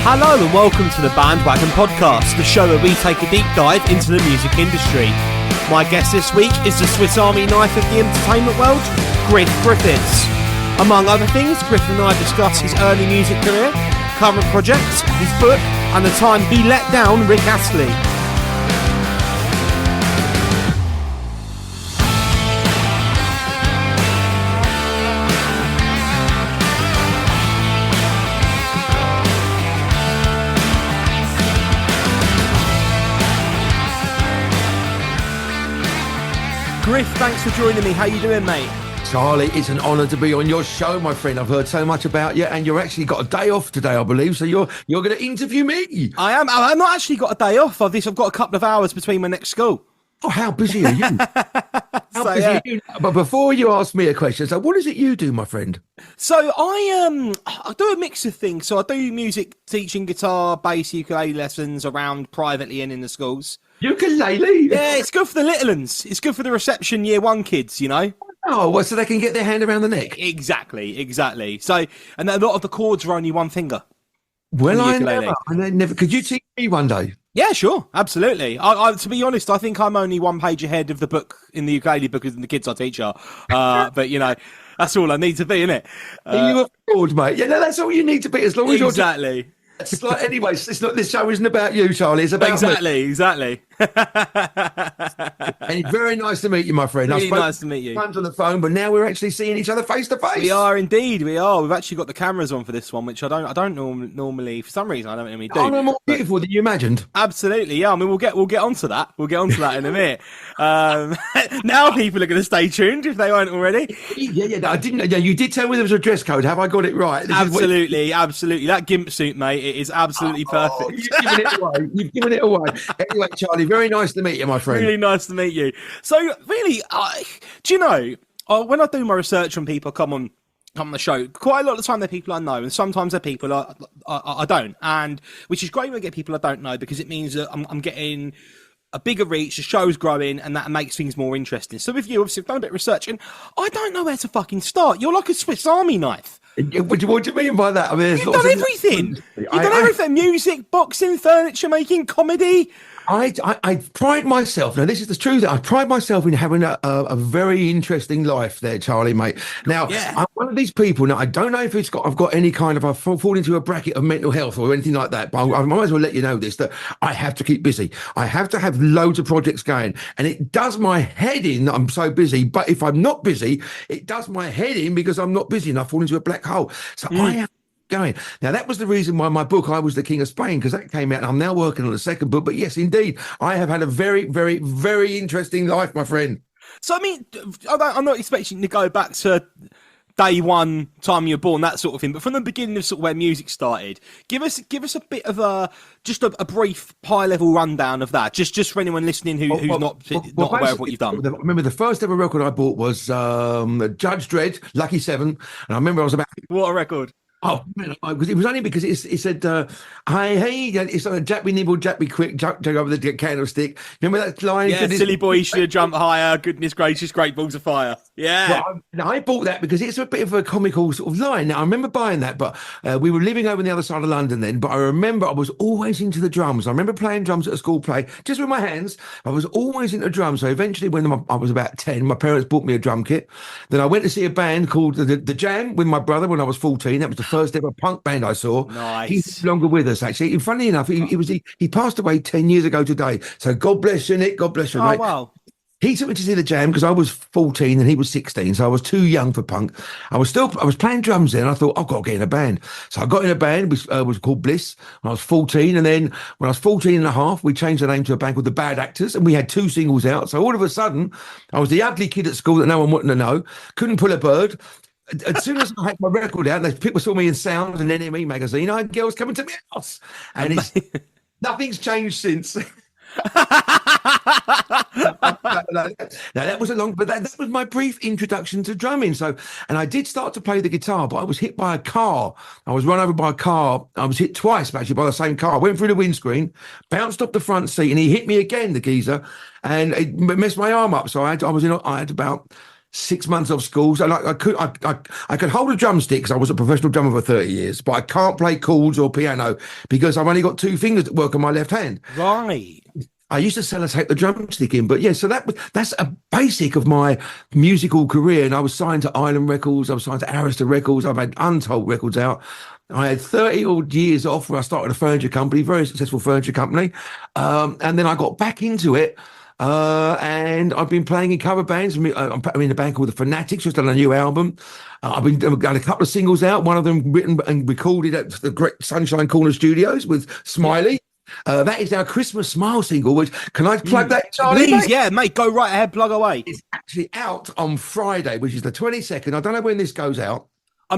Hello and welcome to the Bandwagon Podcast, the show where we take a deep dive into the music industry. My guest this week is the Swiss Army knife of the entertainment world, Griff Griffiths. Among other things, Griff and I discuss his early music career, current projects, his book, and the time he let down Rick Astley. Griff, thanks for joining me. How you doing, mate? Charlie, it's an honour to be on your show, my friend. I've heard so much about you, and you've actually got a day off today, I believe. So you're going to interview me. I am. I've not actually got a day off of this. I've got a couple of hours between my next school. Oh, how busy are you? How busy are you? But before you ask me a question, so what is it you do, my friend? So I do a mix of things. So I do music teaching, guitar, bass, ukulele lessons around privately and in the schools. Ukulele? Yeah, it's good for the little uns. It's good for the reception year one kids, you know? Oh, well, so they can get their hand around the neck? Exactly. So, and a lot of the chords are only one finger. Well, I never. Could you teach me one day? Yeah, sure. Absolutely. I to be honest, I think I'm only one page ahead of the book in the ukulele book than the kids I teach are. But, you know, that's all I need to be, innit? Are you a fraud, mate? Yeah, no, that's all you need to be as long as you're... Exactly. It's like, anyways, it's not. This show isn't about you, Charlie. It's about me. Exactly. And it's very nice to meet you, my friend. Really nice to meet you. Times on the phone, but now we're actually seeing each other face to face. We are indeed. We are. We've actually got the cameras on for this one, which I don't normally. For some reason, I don't normally do. Oh, no, more beautiful than you imagined. Absolutely. Yeah. I mean, we'll get onto that. We'll get onto that in a minute. Now people are going to stay tuned if they weren't already. Yeah. I didn't. Yeah, you did tell me there was a dress code. Have I got it right? Absolutely. That gimp suit, mate. It is absolutely perfect. You've given it away. Anyway, Charlie, very nice to meet you, my friend. Really nice to meet you. So, really, do you know, when I do my research on people come on the show, quite a lot of the time they're people I know, and sometimes they're people I don't, and which is great when I get people I don't know, because it means that I'm getting a bigger reach, the show's growing, and that makes things more interesting. So with you, obviously, I've done a bit of research, and I don't know where to fucking start. You're like a Swiss Army knife. What do you mean by that? I mean, you've done everything. You've done everything. Music, boxing, furniture making, comedy. I pride myself. Now, this is the truth. I pride myself in having a very interesting life there, Charlie, mate. Now, yeah. I'm one of these people. Now, I don't know if I've got any kind of, I fall into a bracket of mental health or anything like that, but I might as well let you know this, that I have to keep busy. I have to have loads of projects going, and it does my head in that I'm so busy. But if I'm not busy, it does my head in because I'm not busy and I fall into a black hole. So I have going. Now, that was the reason why my book, I Was the King of Spain, because that came out, and I'm now working on a second book. But yes, indeed, I have had a very, very, very interesting life, my friend. So, I mean, I'm not expecting you to go back to day one, time you were born, that sort of thing. But from the beginning of sort of where music started, give us a bit of a brief high-level rundown of that, just for anyone listening who's not aware of what you've done. Remember, the first ever record I bought was Judge Dredd, Lucky 7. And I remember I was about... What a record. Oh, man, it was only because it said, hey, it's like Jack be nimble, Jack be quick, Jack over the candlestick. Remember that line? Yeah, silly boy, you should have jumped higher. Goodness gracious, great balls of fire. Yeah. Well, I bought that because it's a bit of a comical sort of line. Now, I remember buying that, but we were living over on the other side of London then, but I remember I was always into the drums. I remember playing drums at a school play, just with my hands. I was always into drums. So eventually, when I was about 10, my parents bought me a drum kit. Then I went to see a band called The Jam with my brother when I was 14. That was the first ever punk band I saw. Nice. He's no longer with us, actually. And funny enough, he passed away 10 years ago today. So God bless you, Nick. God bless you, mate. Oh, wow. He took me to see the Jam because I was 14 and he was 16, so I was too young for punk. I was playing drums then. I thought, I've got to get in a band. So I got in a band, which was called Bliss, when I was 14. And then when I was 14 and a half, we changed the name to a band called The Bad Actors, and we had 2 singles out. So all of a sudden, I was the ugly kid at school that no one wanted to know, couldn't pull a bird. As soon as I had my record out, people saw me in Sound and NME magazine. I had girls coming to my house, and nothing's changed since. Now that was but that was my brief introduction to drumming. So, and I did start to play the guitar, but I was hit by a car. I was run over by a car. I was hit twice actually by the same car. I went through the windscreen, bounced off the front seat, and he hit me again, the geezer, and it messed my arm up. So I had about 6 months off school. So like I could hold a drumstick because I was a professional drummer for 30 years, but I can't play chords or piano because I've only got 2 fingers that work on my left hand. Right. I used to sellotape the drumstick in, but yeah, so that's a basic of my musical career. And I was signed to Island Records, I was signed to Arista Records, I've had untold records out. I had 30 odd years off where I started a furniture company, very successful furniture company. And then I got back into it. And I've been playing in cover bands. I'm in a band called The Fanatics, just done a new album. I've got a couple of singles out, one of them written and recorded at the Great Sunshine Corner Studios with Smiley. That is our Christmas Smile single, which, can I plug that, Charlie? Please, yeah, mate, go right ahead, plug away. It's actually out on Friday, which is the 22nd. I don't know when this goes out.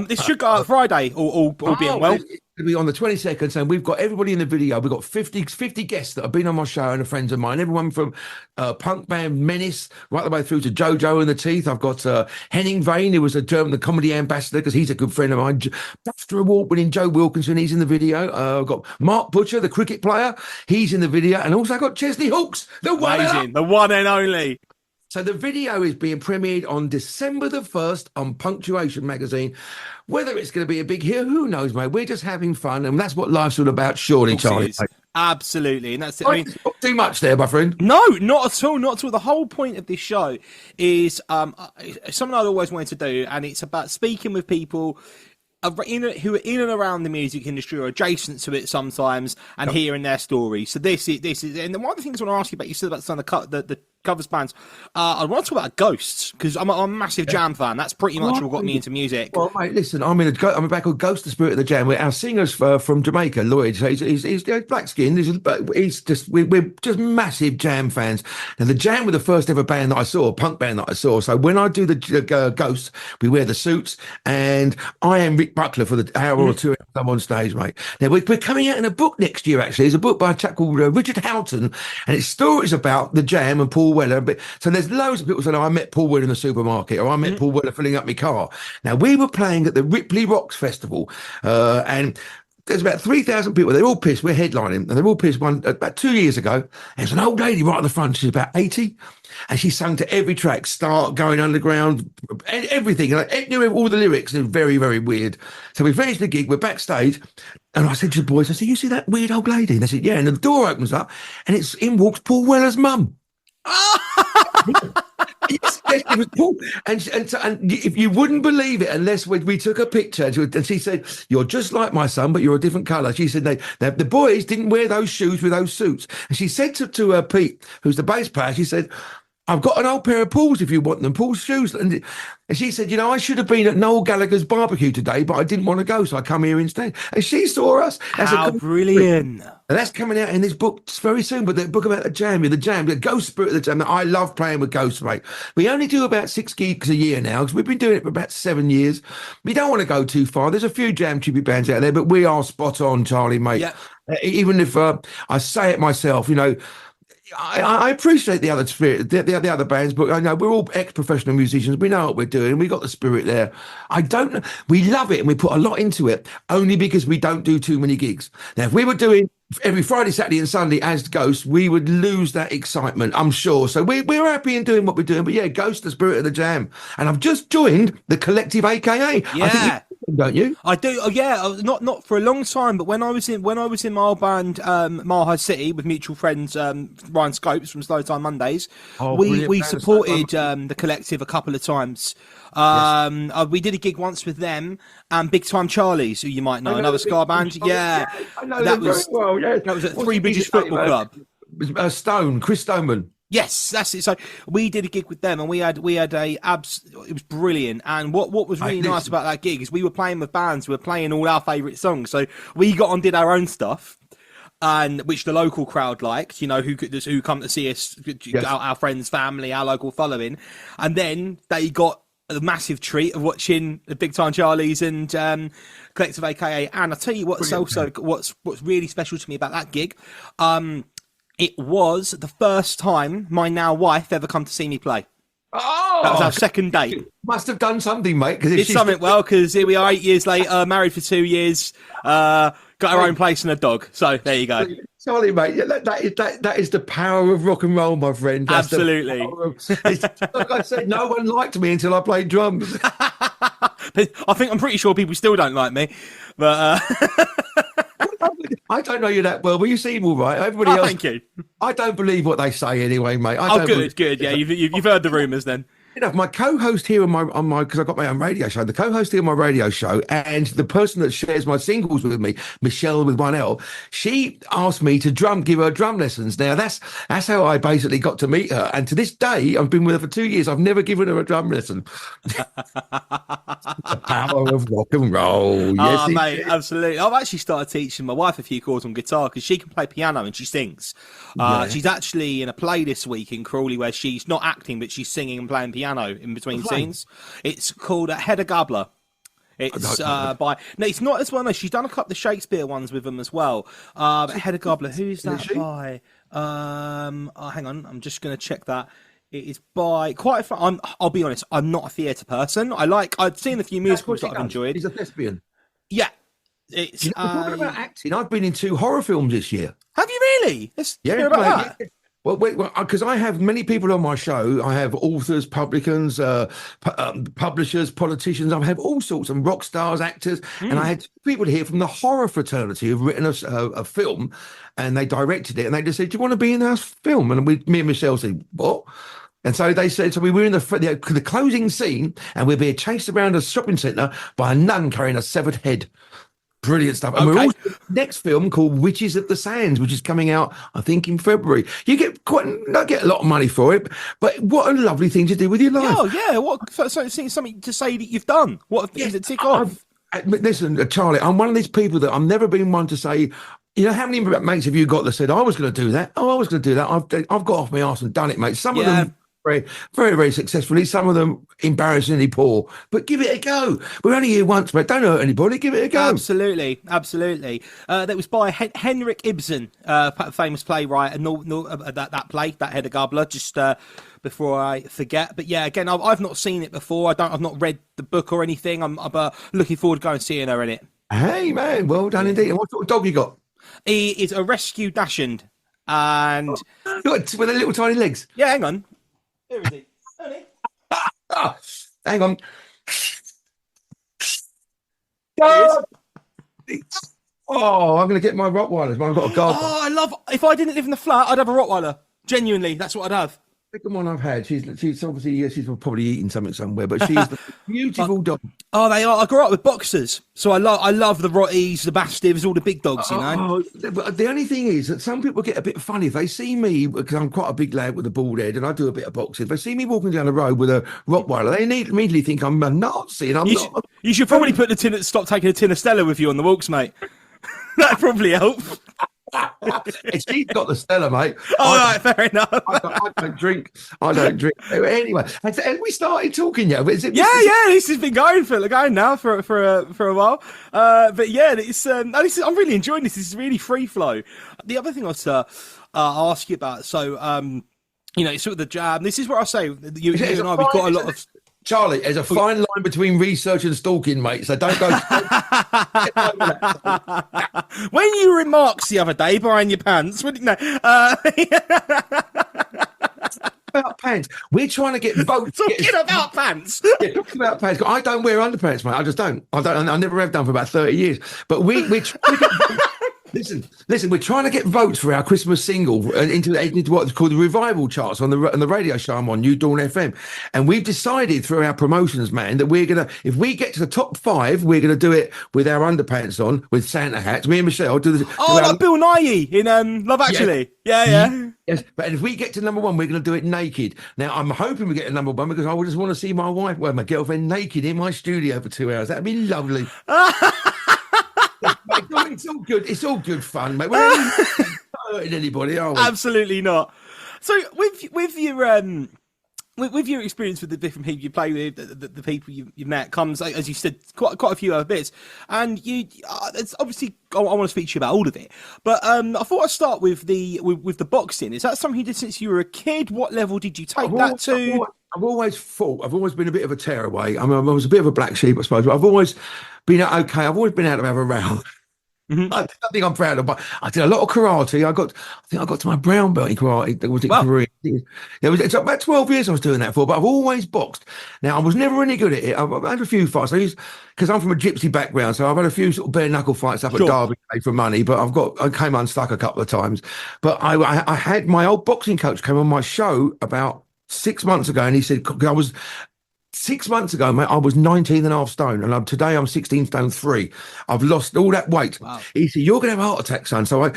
This should go out Friday, all being well. It'll be on the 22nd, so we've got everybody in the video. We've got 50 guests that have been on my show and are friends of mine. Everyone from punk band Menace right the way through to Jojo and the Teeth. I've got Henning Vane, who was the comedy ambassador, because he's a good friend of mine. BAFTA award-winning Joe Wilkinson, he's in the video. I've got Mark Butcher, the cricket player, he's in the video. And also I've got Chesley Hawkes, the one and only. So the video is being premiered on December the 1st on Punctuation magazine. Whether it's going to be a big hit, who knows, mate? We're just having fun, and that's what life's all about, surely, Charlie. Absolutely, and that's it. I mean, not too much there, my friend. No, not at all. Not at all. The whole point of this show is something I'd always wanted to do, and it's about speaking with people who are in and around the music industry or adjacent to it sometimes, and hearing their stories. So this is, and one of the things I want to ask you about, you said about some of the covers bands. I want to talk about Ghosts, because I'm a massive Jam fan. That's pretty much what got me into music. Well, mate, listen, I'm a band called Ghost, the Spirit of the Jam. Our singer's from Jamaica, Lloyd. So he's black skinned. We're just massive Jam fans. Now, the Jam were the first ever band that I saw, a punk band that I saw. So when I do the Ghosts, we wear the suits, and I am Rick Buckler for the hour or two I'm on stage, mate. Now, we're coming out in a book next year, actually. It's a book by a chap called Richard Houghton, and it's stories about the Jam and Paul Weller. But so there's loads of people saying, I met Paul Weller in the supermarket, or I met Paul Weller filling up my car. Now, we were playing at the Ripley Rocks Festival, and there's about 3,000 people. They're all pissed. We're headlining, and they're all pissed. About 2 years ago, there's an old lady right at the front. She's about 80, and she sung to every track, Start, Going Underground, everything. And I knew all the lyrics. It was very, very weird. So we finished the gig. We're backstage, and I said to the boys, I said, you see that weird old lady? And they said, yeah. And the door opens up, and in walks Paul Weller's mum. Yes, it was Paul. And if you wouldn't believe it, unless we took a picture, and she said, you're just like my son, but you're a different colour. She said the boys didn't wear those shoes with those suits. And she said to Pete, who's the bass player, she said, I've got an old pair of Paul's if you want them, Paul's shoes. And she said, I should have been at Noel Gallagher's barbecue today, but I didn't want to go, so I come here instead. And she saw us. How brilliant. And that's coming out in this book very soon, but the book about the Jam, the Ghost Spirit of the Jam. I love playing with Ghosts, mate. We only do about 6 gigs a year now, because we've been doing it for about 7 years. We don't want to go too far. There's a few Jam tribute bands out there, but we are spot on, Charlie, mate. Yeah. Even if I say it myself, I appreciate the other spirit, the other bands, but I know we're all ex-professional musicians. We know what we're doing. We got the spirit there. We love it, and we put a lot into it, only because we don't do too many gigs. Now, if we were doing every Friday, Saturday and Sunday as Ghost, we would lose that excitement, I'm sure. So we're happy in doing what we're doing. But yeah, Ghost, the Spirit of the Jam. And I've just joined the Collective, AKA. Yeah. I think don't you? I do. Yeah, not for a long time, but when I was in my old band, Mile High City, with mutual friends Ryan Scopes from Slow Time Mondays, we supported the Collective a couple of times. We did a gig once with them and Big Time Charlies, who you might know, another ska band. Yeah, I know that was very well. Yeah, that was at Three Bridges Football Club. Chris Stoneman. Yes, that's it. So we did a gig with them, and we had it was brilliant. And what was really nice about that gig is we were playing with bands, we were playing all our favourite songs. So we got on, did our own stuff, and which the local crowd liked, who come to see us, our friends, family, our local following, and then they got a massive treat of watching the Big Time Charlies and Collective, AKA. And I tell you what's really special to me about that gig. It was the first time my now wife ever come to see me play. Oh, that was our second date. Must have done something, mate. Did something well, because here we are 8 years later, married for 2 years, got our own place and a dog. So there you go. Charlie, mate, yeah, that is the power of rock and roll, my friend. That's Absolutely. it's, like I said, no one liked me until I played drums. I'm pretty sure people still don't like me, but I don't know you that well, but you seem all right. Everybody else, thank you. I don't believe what they say anyway, mate. Good. Yeah, you've heard the rumours then. You know, my co-host here on my because I've got my own radio show. The co-host here on my radio show, and the person that shares my singles with me, Michelle with one L, she asked me to give her drum lessons. Now that's how I basically got to meet her. And to this day, I've been with her for 2 years. I've never given her a drum lesson. The power of rock and roll. Yes, mate, absolutely. I've actually started teaching my wife a few chords on guitar because she can play piano and she sings. She's actually in a play this week in Crawley where she's not acting, but she's singing and playing piano in between scenes. It's called Hedda Gabler. It's it's not as well. No, she's done a couple of Shakespeare ones with them as well. Hedda Gabler, who's that by? Hang on, I'm just going to check that. It is by I'll be honest, I'm not a theatre person. I'd seen a few musicals that I've enjoyed. He's a thespian. Yeah, it's talking about acting. I've been in 2 horror films this year. Have you really? Let's hear about that. Yeah. Well, because I have many people on my show. I have authors, publicans, publishers, politicians. I have all sorts of rock stars, actors, and I had people here from the horror fraternity who've written a film, and they directed it, and they just said, "Do you want to be in our film?" And me and Michelle said, "What?" And so they said, so we were in the closing scene, and we're being chased around a shopping centre by a nun carrying a severed head. Brilliant stuff. And we're also in the next film called Witches of the Sands, which is coming out, I think, in February. You don't get a lot of money for it, but what a lovely thing to do with your life. Oh, yeah. So it's something to say that you've done. What things that tick off? Listen, Charlie, I'm one of these people that I've never been one to say, you know, how many mates have you got that said, I was going to do that? Oh, I was going to do that. I've got off my arse and done it, mate. Some of them very, very, very successfully. Some of them embarrassingly poor. But give it a go. We're only here once, mate. Don't hurt anybody. Give it a go. Absolutely. That was by Henrik Ibsen, famous playwright, and that play, that Hedda Gabler, just before I forget. But yeah, again, I've not seen it before. I've not read the book or anything. I'm looking forward to going and seeing her in it. Hey, man. Well done indeed. And what sort of dog you got? He is a rescue dachshund. And with the little tiny legs. Yeah, hang on. Where is he? Hang on. Oh, I'm going to get my Rottweilers. I've got a guard. Oh, if I didn't live in the flat, I'd have a Rottweiler. Genuinely, that's what I'd have. Second one I've had. She's obviously she's probably eating something somewhere, but she's the beautiful dog. Oh, they are. I grew up with boxers, so I love the Rotties, the Mastiffs, all the big dogs. You know. But the only thing is that some people get a bit funny if they see me, because I'm quite a big lad with a bald head and I do a bit of boxing. If they see me walking down the road with a Rottweiler, they immediately think I'm a Nazi, and I'm not. You should probably stop taking a tin of Stella with you on the walks, mate. That'd probably help. She's got the Stella, mate. All right, fair enough. I don't drink. Anyway, have we started talking yet? This has been going now for a while. But yeah, I'm really enjoying this. This is really free flow. The other thing I'll ask you about. So, sort of the jam. This is where I say you and I, we've got a lot of. Charlie, there's a fine line between research and stalking, mate, so don't go... When you remarks the other day behind your pants, about pants. We're trying to get votes. Talking about pants. Talking about pants. I don't wear underpants, mate. I just don't. I never have done for about 30 years. But we're trying to get... Listen, we're trying to get votes for our Christmas single into what's called the revival charts on the radio show I'm on, New Dawn FM. And we've decided through our promotions, man, that if we get to the top 5, we're going to do it with our underpants on, with Santa hats. Me and Michelle like Bill Nighy in Love Actually. Yeah. Yes, but if we get to number 1, we're going to do it naked. Now, I'm hoping we get to number 1 because I just want to see my girlfriend naked in my studio for 2 hours. That'd be lovely. It's all good. It's all good fun, mate. We're not hurting anybody, are we? Absolutely not. So, with your experience with the different people you play with, the people you've met, comes, as you said, quite a few other bits. And it's obviously I want to speak to you about all of it. But I thought I'd start with the boxing. Is that something you did since you were a kid? What level did you take that to? I've always been a bit of a tearaway. I was a bit of a black sheep, I suppose, but I've always been okay. I've always been able to have a row. I think I'm proud of, but I did a lot of karate. I think I got to my brown belt in karate. Was it Well, Korean? It's about 12 years I was doing that for, but I've always boxed. Now, I was never any good at it. I've had a few fights. Because I'm from a gypsy background, so I've had a few sort of bare knuckle fights up at Derby for money, but I came unstuck a couple of times. But I had my old boxing coach came on my show about 6 months ago, and he said, 6 months ago, mate, I was 19 and a half stone, and today I'm 16 stone 3. I've lost all that weight. Wow. He said, you're going to have a heart attack, son. So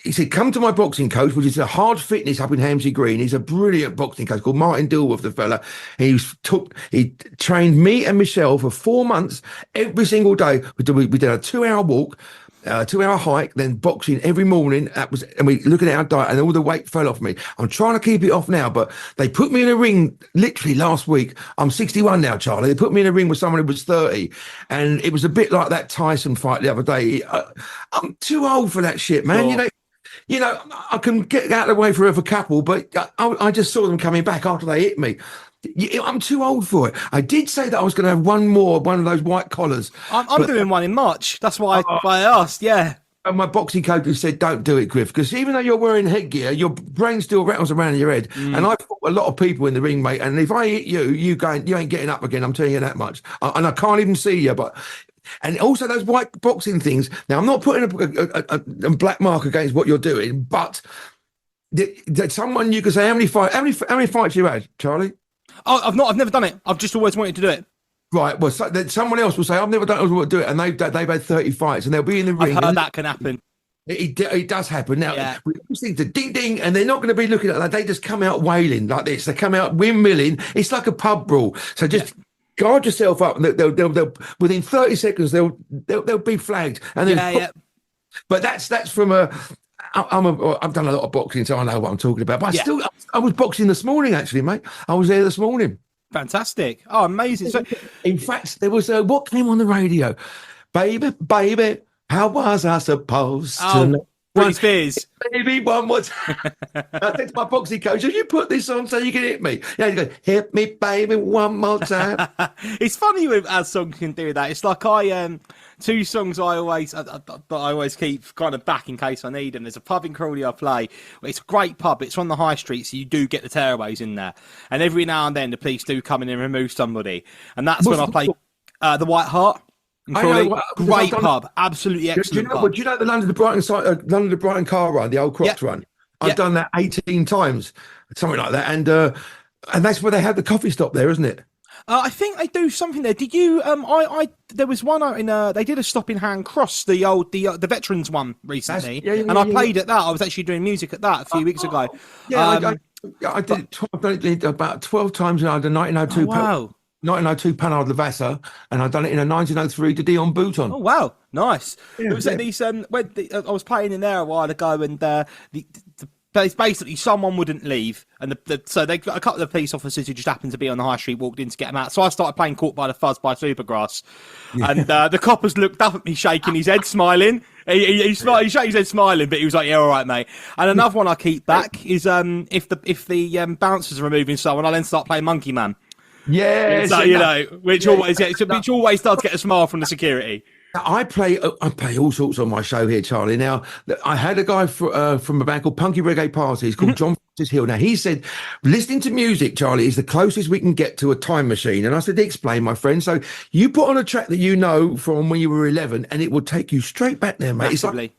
he said, come to my boxing coach, which is a Hard Fitness up in Hamsey Green. He's a brilliant boxing coach called Martin Dilworth, the fella. He trained me and Michelle for 4 months every single day. We did a 2-hour walk, 2-hour hike, then boxing every morning. And we looking at our diet, and all the weight fell off me. I'm trying to keep it off now, but they put me in a ring literally last week. I'm 61 now, Charlie. They put me in a ring with someone who was 30, and it was a bit like that Tyson fight the other day. I'm too old for that shit, man. Sure. You know, I can get out of the way for a couple, but I just saw them coming back after they hit me. I'm too old for it. I did say that I was going to have one of those white collars. I'm doing one in March. That's why I asked, yeah. And my boxing coach said, don't do it, Griff, because even though you're wearing headgear, your brain still rattles around in your head. And I've fought a lot of people in the ring, mate, and if I hit you, you ain't getting up again, I'm telling you that much. And I can't even see you, but... And also those white boxing things. Now, I'm not putting a black mark against what you're doing, but someone you could say, how many fights you had, Charlie? Oh, I've never done it. I've just always wanted to do it. Right. Well, then someone else will say, I've never done it. I want to do it. And they've had 30 fights, and they'll be in the ring. I've heard that can happen. It does happen. Now, we think the ding ding, and they're not going to be looking at that. They just come out wailing like this. They come out windmilling. It's like a pub brawl. So just guard yourself up, and they'll within 30 seconds they'll be flagged. And then, but that's from I've done a lot of boxing, so I know what I'm talking about. But I was boxing this morning, actually, mate. I was there this morning. Fantastic. Oh, amazing. So, in fact, there was what came on the radio? Baby, how was I supposed to? Britney Spears. Baby, one more time. I said to my boxing coach, have you put this on so you can hit me? Yeah, you go, hit me, baby, one more time. It's funny with as songs can do that. It's like two songs I always keep kind of back in case I need them. There's a pub in Crawley I play. It's a great pub. It's on the high street, so you do get the tearaways in there. And every now and then the police do come in and remove somebody. And that's when I play the White Hart. Great pub, absolutely excellent. Do you know the London to Brighton car run, the old Crocs run? I've done that 18 times, something like that, and that's where they had the coffee stop there, isn't it? I think they do something there. Did you? There was one out in. They did a stop in Hand Cross, the veterans one recently, and I played at that. I was actually doing music at that a few weeks ago. Yeah, I did it. I've done it about 12 times now. The 1902. Wow. 1902 Panhard Lavassa, and I've done it in a 1903 de Dion Bouton. Oh wow, nice! It was at these. I was playing in there a while ago, and basically someone wouldn't leave, and so they got a couple of police officers who just happened to be on the high street walked in to get them out. So I started playing Caught by the Fuzz by Supergrass, and the coppers looked up at me, shaking his head, smiling. He shook his head, smiling, but he was like, "Yeah, all right, mate." And another one I keep back is if the bouncers are removing someone, I then start playing Monkey Man. Yeah, so, which always starts to get a smile from the security. I play all sorts on my show here, Charlie. Now, I had a guy from a band called Punky Reggae Party. He's called John Francis Hill. Now, he said, listening to music, Charlie, is the closest we can get to a time machine. And I said, explain, my friend. So you put on a track that you know from when you were 11, and it will take you straight back there, mate. Massively. It's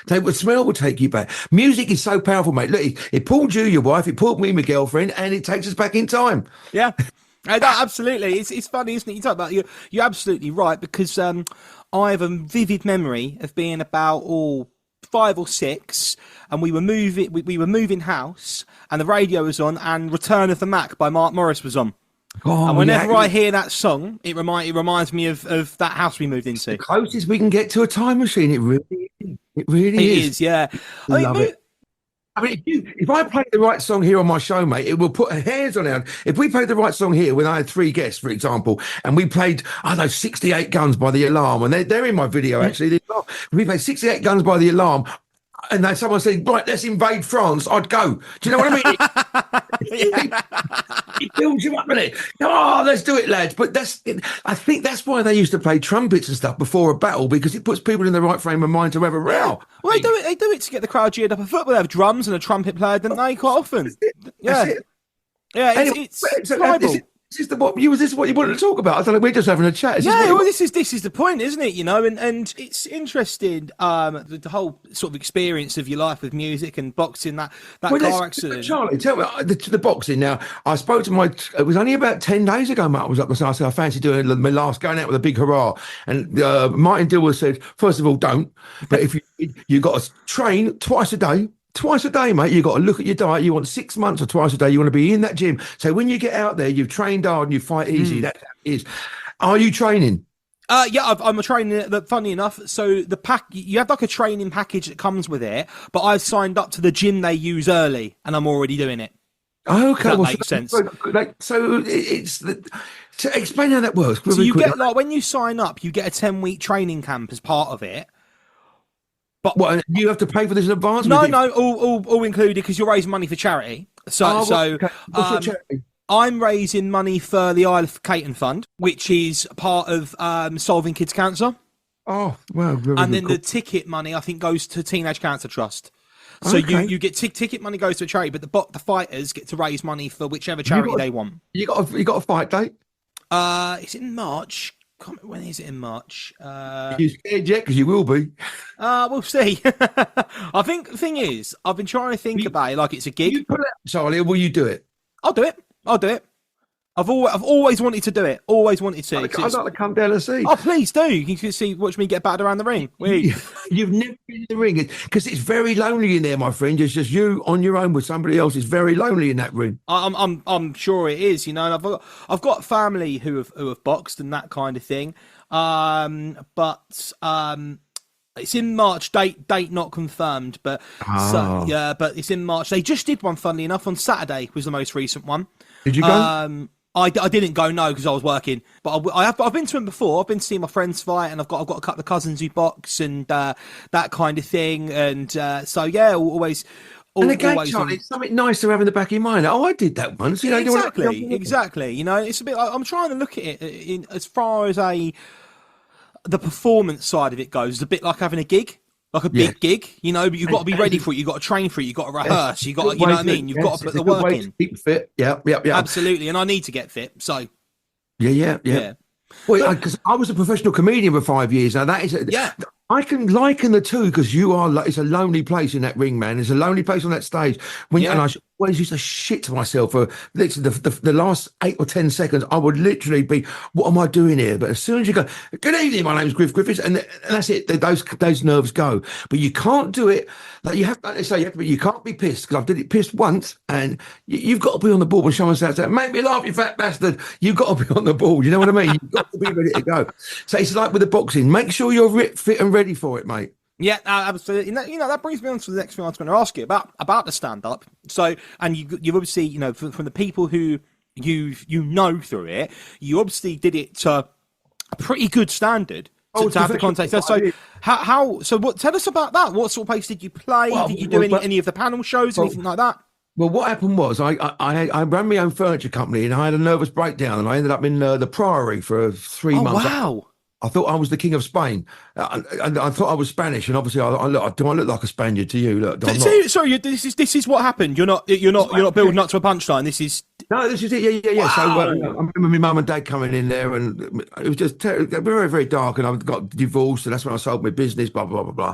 like smell. Smell will take you back. Music is so powerful, mate. Look, it pulled you, your wife, it pulled me, my girlfriend, and it takes us back in time. Yeah. Absolutely. It's funny, isn't it? You talk about you're absolutely right, because I have a vivid memory of being about 5 or 6, and we were moving house, and the radio was on, and Return of the Mac by Mark Morris was on. Oh, and whenever I hear that song, it reminds me of that house we moved into. It's the closest we can get to a time machine. It really is. It is. Yeah. I love it. I mean, if I play the right song here on my show, mate, it will put hairs on our... If we played the right song here when I had 3 guests, for example, and we played, 68 Guns by The Alarm, and they're in my video, actually. We played 68 Guns by The Alarm. and then someone said, right, let's invade France, I'd go. Do you know what I mean? It builds you up in it. Oh, let's do it, lads. But I think that's why they used to play trumpets and stuff before a battle, because it puts people in the right frame of mind to have a row. Well, they do it to get the crowd cheered up. A football, they have drums and a trumpet player, don't they? Quite often. That's it. Yeah, anyway, it's tribal. This is what you wanted to talk about? I don't know. We're just having a chat. This is the point, isn't it? You know, and it's interesting. The whole sort of experience of your life with music and boxing. That car accident. Charlie, tell me the boxing. Now, I spoke to it was only about 10 days ago. Mark was up the I said I fancy doing my last going out with a big hurrah. And Martin Dilworth said, first of all, don't. But if you got to train twice a day. Twice a day, mate. You've got to look at your diet. You want 6 months or twice a day. You want to be in that gym. So when you get out there, you've trained hard and you fight easy. That's how it is. Are you training? Yeah, I'm a training. Funny enough, so you have like a training package that comes with it, but I've signed up to the gym they use early, and I'm already doing it. Okay, that makes sense. So it's to explain how that works. So you get when you sign up, you get a 10-week training camp as part of it. But what, you have to pay for this in advance? No, all included, because you're raising money for charity. What's your charity? I'm raising money for the Isle of Caton Fund, which is part of Solving Kids Cancer. Oh, well. And then the ticket money, I think, goes to Teenage Cancer Trust. So you get ticket money goes to a charity, but the fighters get to raise money for whichever charity they want. You got a fight date? It's in March. When is it in March? You scared yet? Because you will be. We'll see. I think the thing is, I've been trying to think about it like it's a gig. You put it out, Charlie, or will you do it? I'll do it. I've always wanted to do it. Always wanted to. I'd like to come down and see. Oh, please do. You can watch me get battered around the ring. You've never been in the ring because it's very lonely in there, my friend. It's just you on your own with somebody else. It's very lonely in that ring. I'm sure it is. You know, and I've got family who have boxed and that kind of thing. But it's in March. Date not confirmed. But but it's in March. They just did one. Funnily enough, on Saturday was the most recent one. Did you go? I didn't go, no, because I was working. But I've been to them before. I've been to see my friends fight, and I've got a couple of cousins who box and that kind of thing. And so yeah, always. And again, Charlie, it's something nice to have in the back of your mind. Oh, I did that once. You know, exactly. You know, it's a bit. I'm trying to look at it as far as the performance side of it goes. It's a bit like having a gig. Like a big gig, you know, but you've got to be ready for it. You've got to train for it. You've got to rehearse. You've got to, you know what I mean? You've got to put the work in. Keep fit. Yeah. Absolutely. And I need to get fit. So. Yeah. Well, because I was a professional comedian for 5 years. Now that is, I can liken the two because it's a lonely place in that ring, man. It's a lonely place on that stage. And I always used to shit to myself for literally the last 8 or 10 seconds. I would literally be, what am I doing here? But as soon as you go, good evening, my name's Griff Griffiths, and that's it. Those nerves go. But you can't do it. Like you can't be pissed, because I did it pissed once, and you've got to be on the ball when someone says that, make me laugh, you fat bastard. You've got to be on the ball. You know what I mean? You've got to be ready to go. So it's like with the boxing. Make sure you're fit and ready for it, mate. Yeah, absolutely. You know, that brings me on to the next thing I was going to ask you about the stand-up. So, and you've obviously, you know, from the people who you know through it, you obviously did it to a pretty good standard to have the context. So what? Tell us about that. What sort of place did you play? Did you do any of the panel shows, anything like that? Well, what happened was I ran my own furniture company, and I had a nervous breakdown, and I ended up in the Priory for 3 months. Wow. I thought I was the king of Spain, and I thought I was Spanish. And obviously, do I look like a Spaniard to you? Look, sorry, this is what happened. You're not building up to a punchline. This is it. Yeah. Wow. So I remember my mum and dad coming in there, and it was just very, very dark. And I got divorced, and that's when I sold my business. Blah blah blah blah.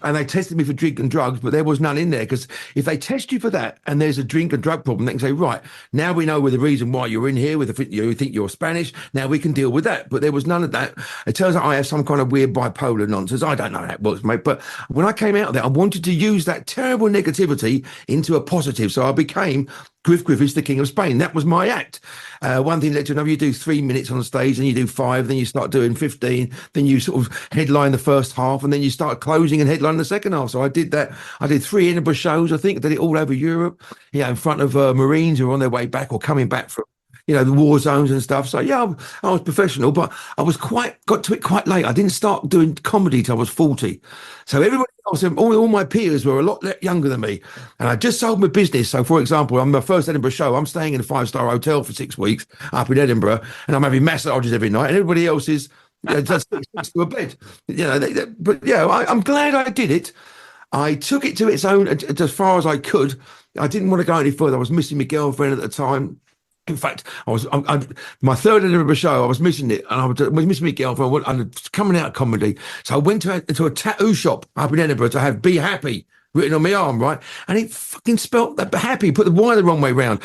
And they tested me for drink and drugs, but there was none in there, because if they test you for that and there's a drink and drug problem, they can say, right, now we know the reason why you're in here, you think you're Spanish, now we can deal with that. But there was none of that. It turns out I have some kind of weird bipolar nonsense. I don't know how that works, mate. But when I came out of there, I wanted to use that terrible negativity into a positive. So I became Griff Griffiths, the King of Spain. That was my act. One thing led to another. You do 3 minutes on stage, then you do 5, then you start doing 15, then you sort of headline the first half, and then you start closing and headline the second half. So I did that. I did 3 Edinburgh shows, I think. I did it all over Europe, in front of Marines who were on their way back or coming back from, the war zones and stuff. So yeah, I was professional, but I was got to it quite late. I didn't start doing comedy till I was 40. So everybody all my peers were a lot younger than me, and I just sold my business. So, for example, on my first Edinburgh show, I'm staying in a 5-star hotel for 6 weeks up in Edinburgh, and I'm having massages every night, and everybody else is just next to a bed. But yeah, I'm glad I did it. I took it to its own as far as I could. I didn't want to go any further. I was missing my girlfriend at the time. In fact, my third Edinburgh show, I was missing it, and I was missing my girlfriend. I was coming out of comedy, so I went to a tattoo shop up in Edinburgh to have "Be Happy" written on my arm, right? And it fucking spelt that happy, put the Y the wrong way round.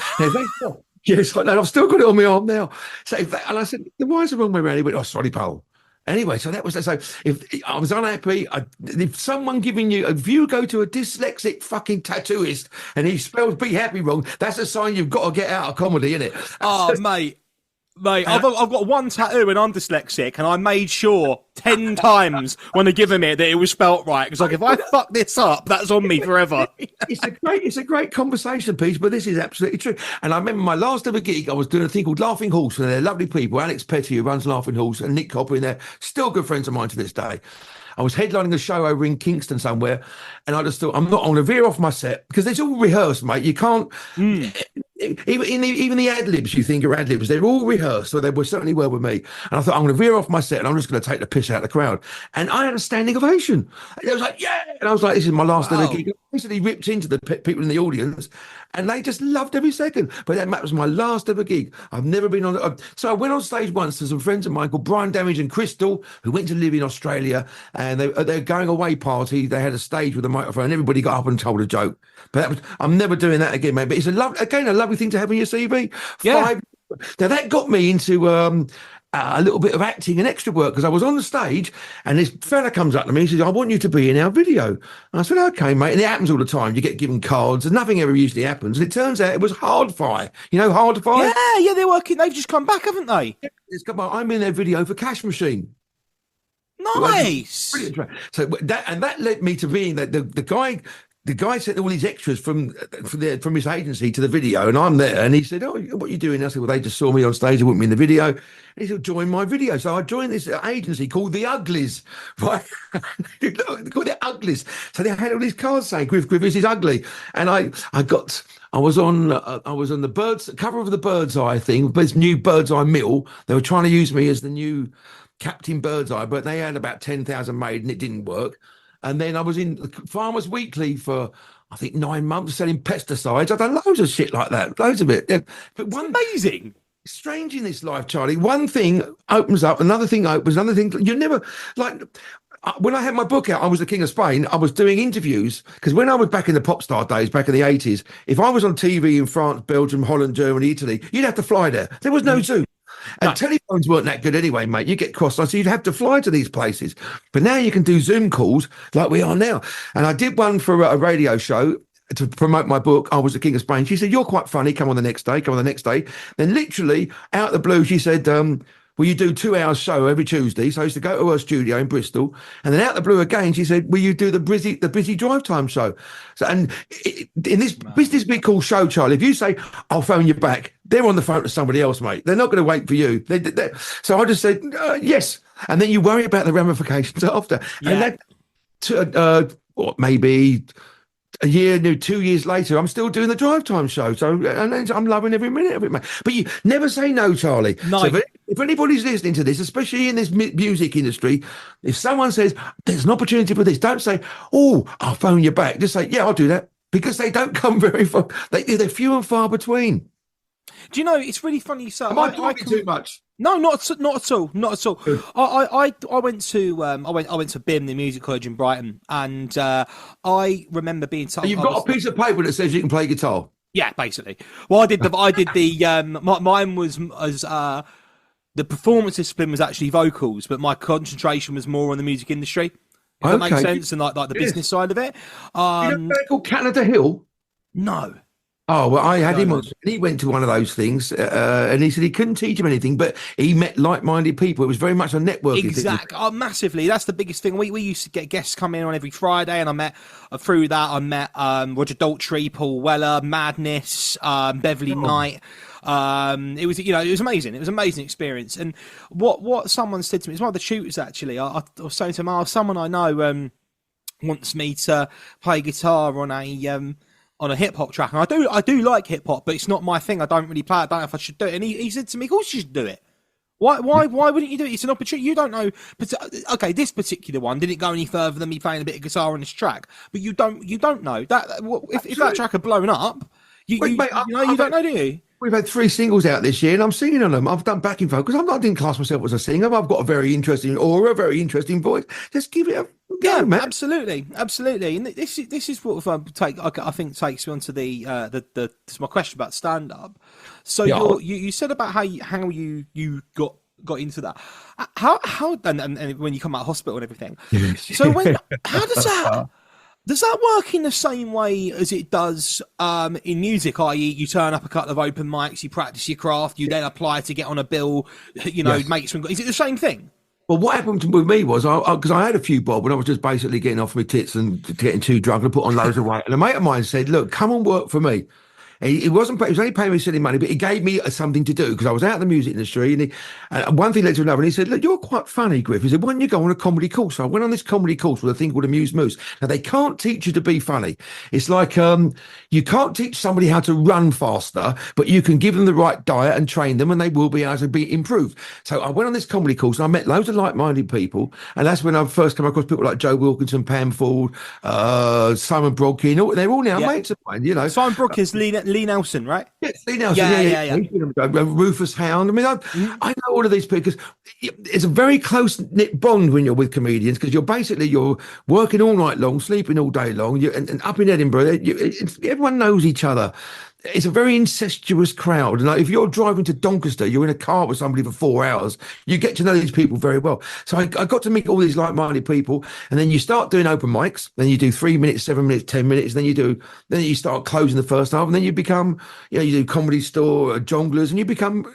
Yes, I've still got it on my arm now. And I said, "The Y's the wrong way round." He went, "Oh, sorry, pal." Anyway, so that was so. If I was unhappy, if someone if you go to a dyslexic fucking tattooist and he spells "be happy" wrong, that's a sign you've got to get out of comedy, isn't it? Oh, mate, I've got one tattoo and I'm dyslexic, and I made sure 10 times when I give him it that it was spelt right. Because like, if I fuck this up, that's on me forever. It's a great conversation piece, but this is absolutely true. And I remember my last ever gig, I was doing a thing called Laughing Horse, and they're lovely people. Alex Petty, who runs Laughing Horse, and Nick Copper in there, still good friends of mine to this day. I was headlining a show over in Kingston somewhere, and I just thought, I'm going to veer off my set because it's all rehearsed, mate. You can't. Even the ad-libs you think are ad-libs, they're all rehearsed, so they were certainly well with me. And I thought, I'm going to veer off my set and I'm just going to take the piss out of the crowd. And I had a standing ovation. And it was like, yeah! And I was like, this is my last ever gig. I basically ripped into the people in the audience, and they just loved every second. But that was my last ever gig. I've never been on. So I went on stage once to some friends of mine called Brian Damage and Crystal, who went to live in Australia, and they're going away party. They had a stage with a microphone. Everybody got up and told a joke. But I'm never doing that again, mate. But it's a lovely thing to have on your CV. Yeah. Now that got me into a little bit of acting and extra work, because I was on the stage and this fella comes up to me and says, "I want you to be in our video." And I said, "Okay, mate." And it happens all the time. You get given cards and nothing ever usually happens. And it turns out it was Hardfire. You know Hardfire? Yeah, they're working. They've just come back, haven't they? I'm in their video for Cash Machine. Nice. So that led me to being the guy. The guy sent all these extras from his agency to the video, and I'm there. And he said, "Oh, what are you doing?" I said, "Well, they just saw me on stage and want me in the video." And he said, "Join my video." So I joined this agency called the Uglies, right? Called the Uglies. So they had all these cards saying Griff Griffiths is ugly, and I was on the cover of the Bird's Eye thing, this new Bird's Eye Mill. They were trying to use me as the new Captain Birdseye, but they had about 10,000 made, and it didn't work. And then I was in Farmers Weekly for, I think, 9 months selling pesticides. I've done loads of shit like that, loads of it. Yeah. But amazing. Strange in this life, Charlie. One thing opens up, another thing opens, another thing. You never, like, when I had my book out, I was the King of Spain. I was doing interviews, because when I was back in the pop star days, back in the 80s, if I was on TV in France, Belgium, Holland, Germany, Italy, you'd have to fly there. There was no Zoom. And telephones weren't that good anyway, mate. You get crossed, so you'd have to fly to these places. But now you can do Zoom calls like we are now. And I did one for a radio show to promote my book, I Was the King of Spain. She said, "You're quite funny. Come on the next day. Come on the next day." Then literally out of the blue, she said, "Will you do 2 hours show every Tuesday?" So I used to go to her studio in Bristol. And then out of the blue again, she said, "Will you do the busy drive time show?" So, and in this business big called show, Charlie, if you say, "I'll phone you back," they're on the phone to somebody else, mate. They're not going to wait for you. So I just said, yes. And then you worry about the ramifications after. Yeah. And that, maybe a year, 2 years later, I'm still doing the drive time show. So, and I'm loving every minute of it, mate. But you never say no, Charlie. No. So if anybody's listening to this, especially in this music industry, if someone says, "There's an opportunity for this," don't say, "Oh, I'll phone you back." Just say, "Yeah, I'll do that." Because they don't come very far. They're few and far between. Do you know, it's really funny. So Am I talking too much? No, not at all. I went to BIM, the music college in Brighton, and I remember being told. You've got a piece of paper that says you can play guitar. Yeah, basically. Well, mine was as the performance discipline was actually vocals, but my concentration was more on the music industry. If that makes sense, and like the business side of it. You know a man called Canada Hill? No. Oh, well, I had him on. He went to one of those things, and he said he couldn't teach him anything, but he met like-minded people. It was very much a networking. Exactly. Oh, massively. That's the biggest thing. We used to get guests come in on every Friday, and I met Roger Daltrey, Paul Weller, Madness, Beverly Knight. It was amazing. It was an amazing experience. And what someone said to me, it's one of the tutors actually. I was saying to him, someone I know wants me to play guitar on a hip hop track, and I do like hip hop, but it's not my thing. I don't really play it. I don't know if I should do it. And he said to me, "Of course you should do it. Why wouldn't you do it? It's an opportunity. You don't know. Okay, this particular one didn't go any further than me playing a bit of guitar on this track, but you don't know that if that track had blown up, you don't know, do you?" We've had 3 singles out this year, and I'm singing on them. I've done backing vocals. I didn't class myself as a singer. I've got a very interesting aura, a very interesting voice. Just give it a go, man. Absolutely. And this is what I think takes me on to the my question about stand up. So you said about how you got into that. How and when you come out of hospital and everything. So how does that? Does that work in the same way as it does in music, i.e. you turn up a couple of open mics, you practice your craft, you then apply to get on a bill, make some... Is it the same thing? Well, what happened with me was, because I had a few bob when I was just basically getting off my tits and getting too drunk and put on loads of weight. And a mate of mine said, look, come and work for me. He was only paying me silly money, but he gave me something to do because I was out of the music industry. And one thing led to another. And he said, look, you're quite funny, Griff. He said, why don't you go on a comedy course? So I went on this comedy course with a thing called Amuse Moose. Now, they can't teach you to be funny. It's like you can't teach somebody how to run faster, but you can give them the right diet and train them and they will be able to be improved. So I went on this comedy course and I met loads of like-minded people. And that's when I first came across people like Joe Wilkinson, Pam Ford, Simon Brodkin. They're all now mates of mine, Simon Brodkin's Lee Nelson, right? Yes, Lee Nelson. Yeah. Rufus Hound. I mean, I know all of these people because it's a very close-knit bond when you're with comedians because you're working all night long, sleeping all day long. And up in Edinburgh, everyone knows each other. It's a very incestuous crowd. And if you're driving to Doncaster, you're in a car with somebody for 4 hours, you get to know these people very well. So I got to meet all these like-minded people. And then you start doing open mics. Then you do 3 minutes, 7 minutes, 10 minutes. Then you start closing the first half. And then you become, you do Comedy Store, Jongleurs, and you become,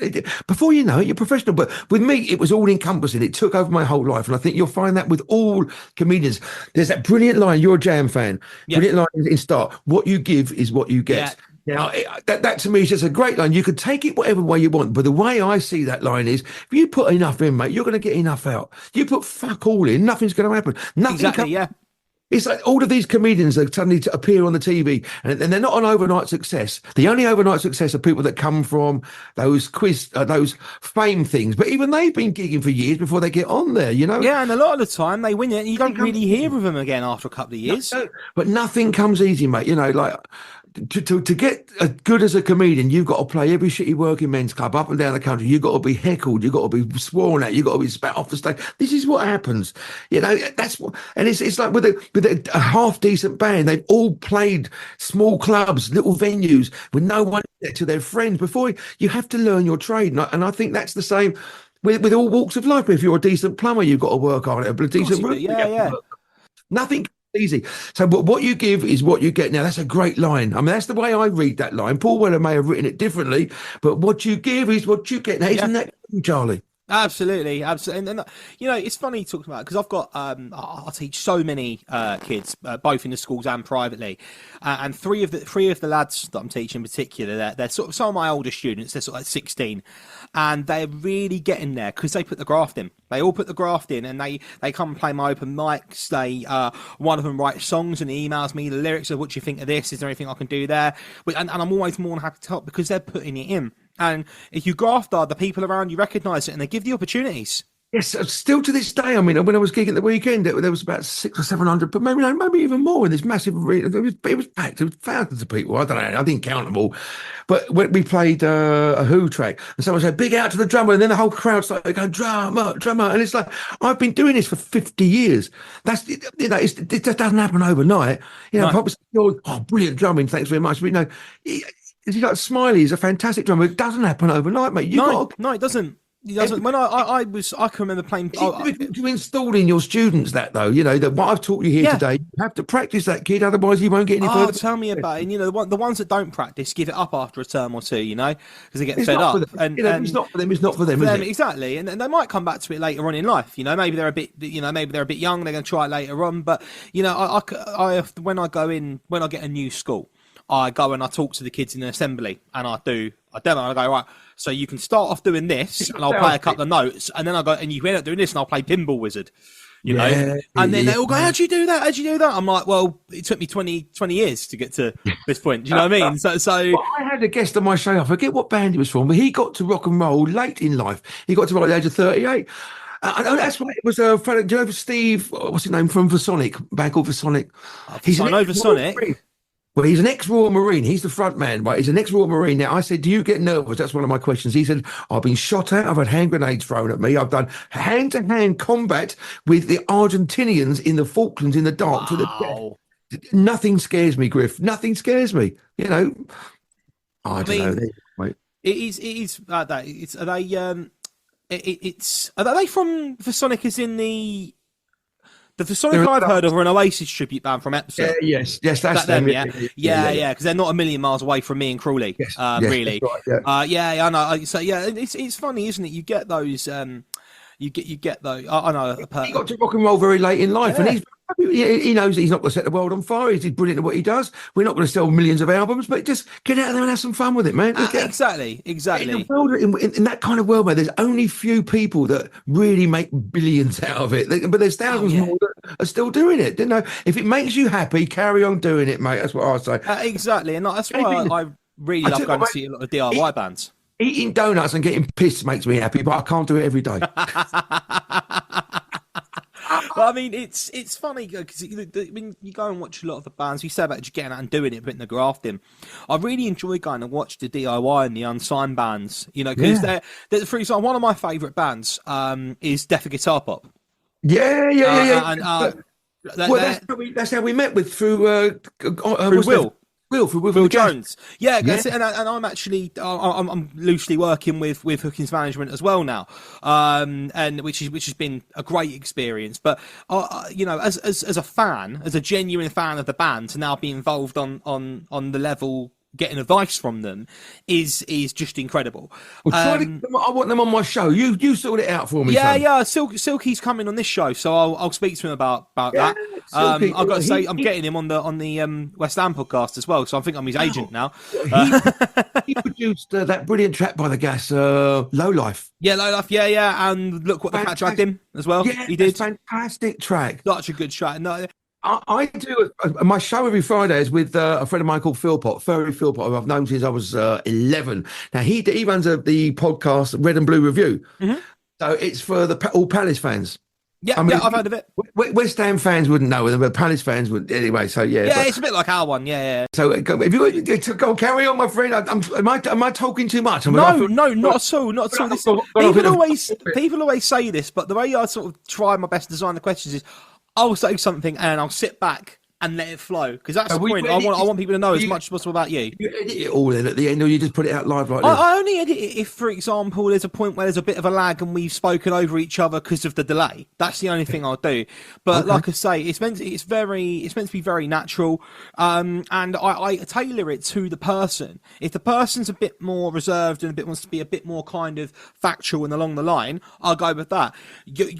before you know it, you're professional. But with me, it was all encompassing. It took over my whole life. And I think you'll find that with all comedians. There's that brilliant line, you're a Jam fan. Yeah. Brilliant line in Start. What you give is what you get. Yeah. Now, that to me is just a great line. You can take it whatever way you want, but the way I see that line is, if you put enough in, mate, you're going to get enough out. You put fuck all in, nothing's going to happen. It's like all of these comedians that suddenly appear on the TV, and they're not an overnight success. The only overnight success are people that come from those those fame things. But even they've been gigging for years before they get on there, Yeah, and a lot of the time they win it, and you don't really hear of them again after a couple of years. No, but nothing comes easy, mate. To get as good as a comedian, you've got to play every shitty working men's club up and down the country. You've got to be heckled. You've got to be sworn at. You've got to be spat off the stage. This is what happens. That's what, and it's like with a half decent band, they've all played small clubs, little venues with no one to their friends before. You have to learn your trade. And I think that's the same with all walks of life. If you're a decent plumber, you've got to work on it. A decent roof, nothing easy. So but what you give is what you get. Now that's a great line. I mean, that's the way I read that line. Paul Weller may have written it differently, but what you give is what you get. Now isn't that Charlie? Absolutely. And it's funny talking about it because I've got I teach so many kids, both in the schools and privately, and three of the lads that I'm teaching in particular, they're sort of some of my older students. They're sort of like 16, and they're really getting there because they put the graft in. They all put the graft in, and they come and play my open mics. One of them writes songs and emails me the lyrics of what do you think of this? Is there anything I can do there? And I'm always more than happy to help because they're putting it in. And if you graft hard, the people around you recognise it and they give the opportunities. Yes, still to this day. I mean, when I was gigging at the weekend, there was about 600 or 700, but maybe even more in this massive arena. It was packed. There was thousands of people. I don't know. I didn't count them all. But when we played a Who track, and someone said, "Big out to the drummer," and then the whole crowd started going, "Drummer, drummer," and it's like I've been doing this for 50 years. It just doesn't happen overnight. Probably, "Oh, brilliant drumming, thanks very much." But he's like Smiley is a fantastic drummer. It doesn't happen overnight, mate. No, it doesn't. He doesn't. When I can remember playing. To install in your students that though, that what I've taught you here today, you have to practice that, kid. Otherwise, you won't get any further. Tell me about it. And, the ones that don't practice give it up after a term or two, because they get fed up. And it's not for them. It's not for them. Is it? Exactly. And they might come back to it later on in life. Maybe they're a bit. Maybe they're a bit young. They're going to try it later on. But when I get a new school, I go and I talk to the kids in an assembly, and I do a demo. And I go, right, so you can start off doing this, and I'll play a couple of notes, and then I go, and you end up doing this, and I'll play Pinball Wizard. you know? And then they all go, how'd you do that? How'd you do that? I'm like, well, it took me 20 years to get to this point. Do you know what I mean? So well, I had a guest on my show. I forget what band he was from, but he got to rock and roll late in life. He got to rock at the age of 38. That's why it was a fellow. Do you know Steve? What's his name from Vasonic? A band called Vasonic. He's an Vasonic. Well, he's an ex-Royal Marine. He's the front man, right? He's an ex-Royal Marine. Now, I said, do you get nervous? That's one of my questions. He said, I've been shot at. I've had hand grenades thrown at me. I've done hand-to-hand combat with the Argentinians in the Falklands in the dark to the death. Nothing scares me, Griff. Nothing scares me. You know, I don't know. Mate. Are they from Vasonic as in the Vasonic I've heard of are an Oasis tribute band from Epsom. Yes, that's them. Yeah, because they're not a million miles away from me and Crawley. Yes, really. Right, I know. So it's funny, isn't it? You get those. You get those. I know. He got to rock and roll very late in life, and he knows that he's not going to set the world on fire. He's brilliant at what he does. We're not going to sell millions of albums, but just get out there and have some fun with it, man. Exactly. In the world, in that kind of world, man, there's only few people that really make billions out of it, but there's thousands more that are still doing it. You know, if it makes you happy, carry on doing it, mate. That's what I say. Exactly, and that's why I really love going to see a lot of DIY bands. Eating donuts and getting pissed makes me happy, but I can't do it every day. But I mean, it's funny because when you go and watch a lot of the bands, you say about just getting out and doing it, putting the graft in. I really enjoy going and watch the DIY and the unsigned bands, you know, because they're, for example, one of my favourite bands is Deaf Guitar Pop. Yeah. That's how we met through Will. Will Jones. Yeah. And I'm actually I'm loosely working with Hookings Management as well now, and which has been a great experience. But you know, as a fan, as a genuine fan of the band, to now be involved on the level, getting advice from them is just incredible. Well, I want them on my show. You sort it out for me. Yeah. Silky's coming on this show, so I'll speak to him about that. Silky, I've got to say, I'm getting him on the West Ham podcast as well, so I think I'm his agent now. He produced that brilliant track by the Gas, Low Life. Yeah, Low Life. Yeah, and look what the Fat dragged him as well. Yeah, he did. Fantastic track. Such a good track. No. I do my show every Friday is with a friend of mine called Philpott, Furry Philpott, who I've known since I was 11. Now he runs the podcast Red and Blue Review, so it's for all Palace fans. Yeah, I've heard of it. West Ham fans wouldn't know them, but Palace fans would anyway. So it's a bit like our one. Yeah. So if you go carry on, my friend. Am I talking too much? No, not at all. Not at all. People always say this, but the way I sort of try my best to design the questions is, I'll say something and I'll sit back and let it flow, because that's the point. I want people to know as much as possible about you. You edit it all in at the end, or you just put it out live like this? I only edit it if, for example, there's a point where there's a bit of a lag and we've spoken over each other because of the delay. That's the only thing I'll do. But like I say, it's meant to be very natural, and I tailor it to the person. If the person's a bit more reserved and wants to be a bit more kind of factual and along the line, I'll go with that.